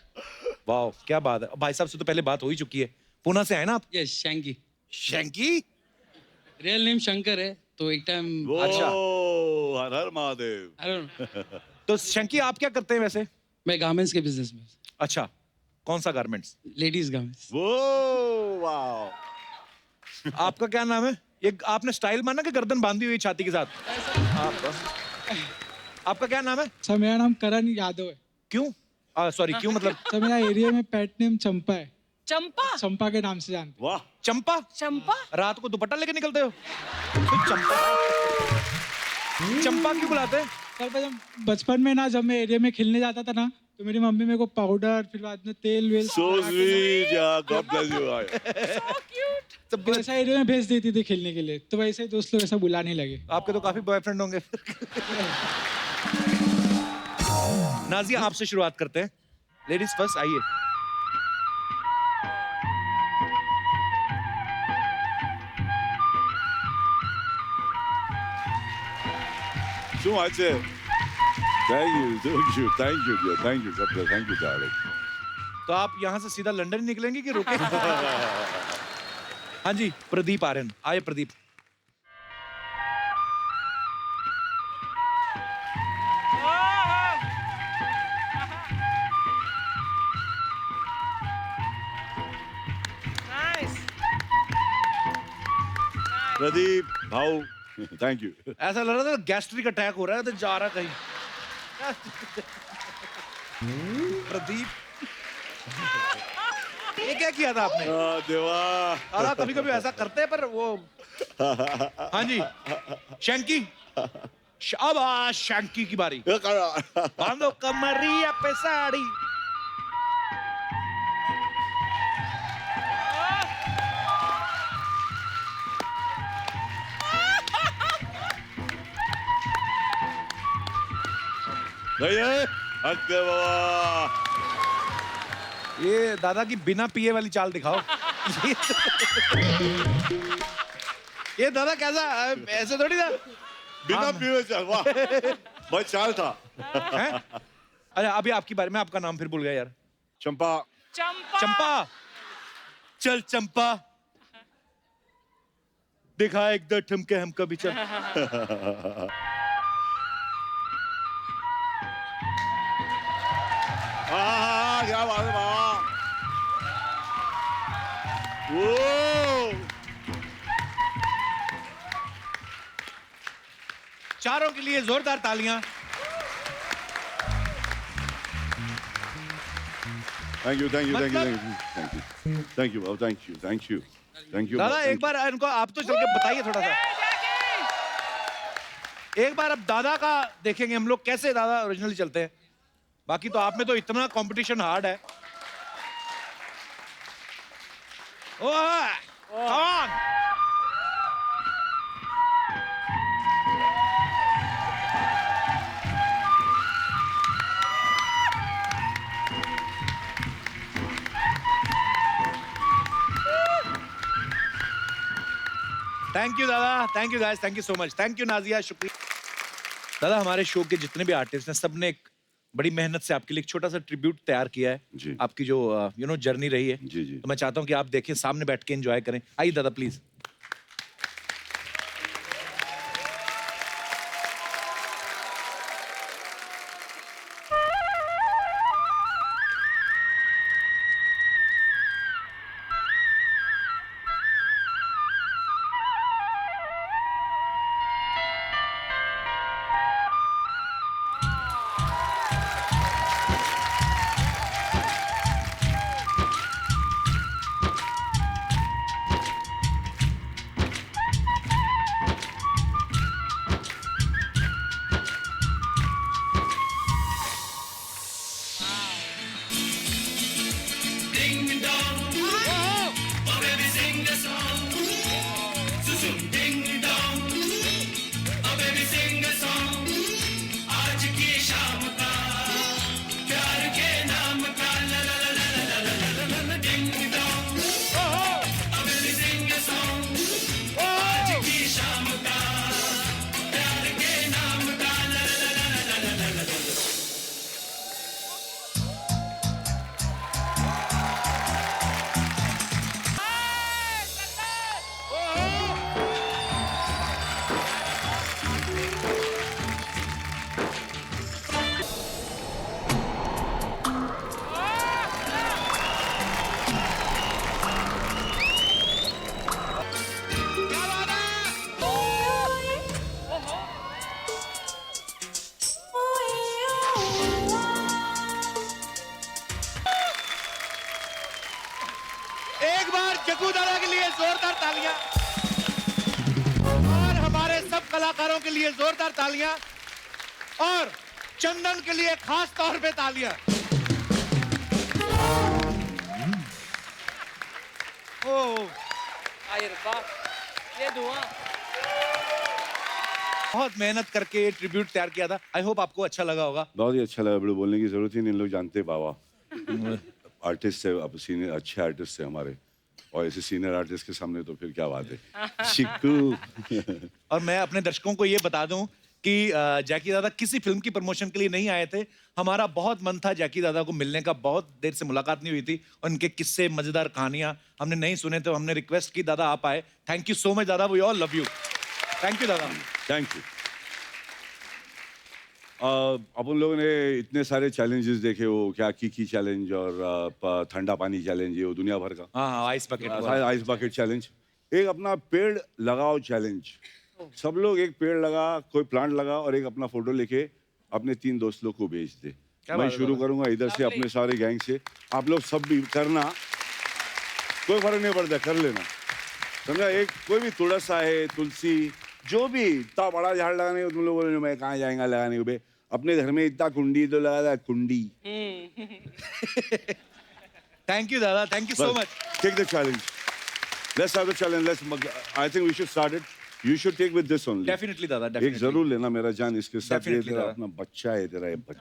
वाह क्या बात है। भाई साहब से तो पहले बात हो ही चुकी है। पुणे से आए ना आप? यस शंकी। शंकी? रियल नेम शंकर है, तो एक टाइम अच्छा। हर हर महादेव। अरे तो शंकी आप क्या करते हैं वैसे? मैं गारमेंट्स के बिजनेस में। अच्छा कौन सा गारमेंट्स? Ladies garments. वो वाओ। आपका क्या नाम है? ये आपने स्टाइल माना कि गर्दन बांधी हुई छाती के साथ? आपका क्या नाम है? सर मेरा नाम करण यादव है। क्यों? सॉरी क्यों मतलब? सर मेरा एरिया में पेट नेम चंपा है। चंपा? चंपा के नाम से जानते हैं। वाह चंपा? चंपा? रात को दुपट्टा लेके निकलते हो? तो चंपा चंपा क्यों बुलाते हैं? सर जब बचपन में ना, जब मैं एरिया में खेलने जाता था ना, तो मेरी मम्मी मेरे को पाउडर, फिर बाद में तेल वेल सो स्वीट या गॉड ब्लेस यू। तो वैसा एरिया में भेज देती थी खेलने के लिए, तो वैसे दोस्त लोग ऐसा बुलाने लगे। आपके तो काफी बॉयफ्रेंड होंगे। नाजिया आपसे शुरुआत करते हैं। लेडीज फर्स्ट आइए। શું વાત છે? थैंक यू थैंक यू सब थैंक यू डार्लिंग। तो आप यहाँ से सीधा लंदन ही निकलेंगे कि रुके? हाँ जी प्रदीप आर्यन आए। प्रदीप Nice. प्रदीप भाऊ थैंक यू। ऐसा लग रहा था गैस्ट्रिक अटैक हो रहा है तो जा रहा कहीं। प्रदीप ये क्या किया था आपने? देवा। अरे कभी कभी ऐसा करते हैं पर वो। हाँ जी शंकी। शाबाश शंकी की बारी। बांधो कमरिया पे साड़ी। भैया अक्के बाबा। ये दादा की बिना पिए वाली चाल दिखाओ। ये दादा कैसा ऐसे थोड़ी था। बिना पिए चल वाह। भाई चाल था। हैं? अरे अभी आपकी बारे में आपका नाम फिर भूल गया यार। चंपा। चंपा। चंपा चल चंपा दिखा एक दो ठुमके हम कभी चल। क्या बात है बाबा। वो चारों के लिए जोरदार तालियां। Thank you thank you thank you thank you thank you Babu thank you thank you thank you. दादा एक बार इनको आप तो चल के बताइए थोड़ा सा। एक बार अब दादा का देखेंगे हम लोग कैसे दादा ओरिजिनली चलते हैं। बाकी तो आप में तो इतना कंपटीशन हार्ड है। ओह कम ऑन। थैंक यू दादा। Thank you guys. Thank you so much. Thank you Nazia. शुक्रिया दादा। हमारे शो के जितने भी आर्टिस्ट हैं सबने एक बड़ी मेहनत से आपके लिए एक छोटा सा ट्रिब्यूट तैयार किया है। जी। आपकी जो जर्नी रही है। जी जी। तो मैं चाहता हूं कि आप देखें सामने बैठ के एंजॉय करें। आइए दादा प्लीज। जग्गू दादा के लिए जोरदार तालियां और हमारे सब कलाकारों के लिए जोरदार तालियां और चंदन के लिए खास तौर पे तालियां। ओ आए रब्बा, ये दुआ। बहुत मेहनत करके ये ट्रिब्यूट तैयार किया था। आई होप आपको अच्छा लगा होगा। बहुत ही अच्छा लगा, बड़े बोलने की जरूरत ही नहीं, इन लोग जानते हैं बाबा आर्टिस्ट है, अब सीनियर अच्छे आर्टिस्ट है हमारे, और ऐसे सीनियर आर्टिस्ट के सामने तो फिर क्या बात है। चिक्कू। और मैं अपने दर्शकों को ये बता दूं कि जैकी दादा किसी फिल्म की प्रमोशन के लिए नहीं आए थे। हमारा बहुत मन था जैकी दादा को मिलने का, बहुत देर से मुलाकात नहीं हुई थी, उनके किस्से, मजेदार कहानियां हमने नहीं सुने, तो हमने रिक्वेस्ट की दादा आप आए। थैंक यू सो मच दादा, we all love you. Thank you दादा। Thank you. अपन लोगों ने इतने सारे चैलेंजेस देखे, वो क्या की चैलेंज और ठंडा पानी चैलेंज, ये वो दुनिया भर का। हाँ, ice bucket. Ice bucket challenge. एक अपना पेड़ लगाओ चैलेंज, सब लोग एक पेड़ लगा, कोई प्लांट लगा और एक अपना फोटो लेके अपने 3 दोस्त लोग को भेज दे। मैं शुरू करूंगा इधर से, अपने सारे गैंग से, आप लोग सब भी करना, कोई फर्क नहीं पड़ता, कर लेना, समझा। एक कोई भी तुलस है, तुलसी, जो भी इतना बड़ा झाड़ लगाने को तुम लोग बोले मैं कहाँ जाएगा लगाने को, अपने घर में इतना कुंडी तो लगा था, कुंडी। थैंक यू दादा, thank you so much. Take the challenge, let's have the challenge, let's, I think we should start it, you should take with this only. Definitely दादा, एक जरूर लेना मेरा जान, इसके साथ ये Definitely तेरा दादा। अपना बच्चा है, तेरा ये बच्चा।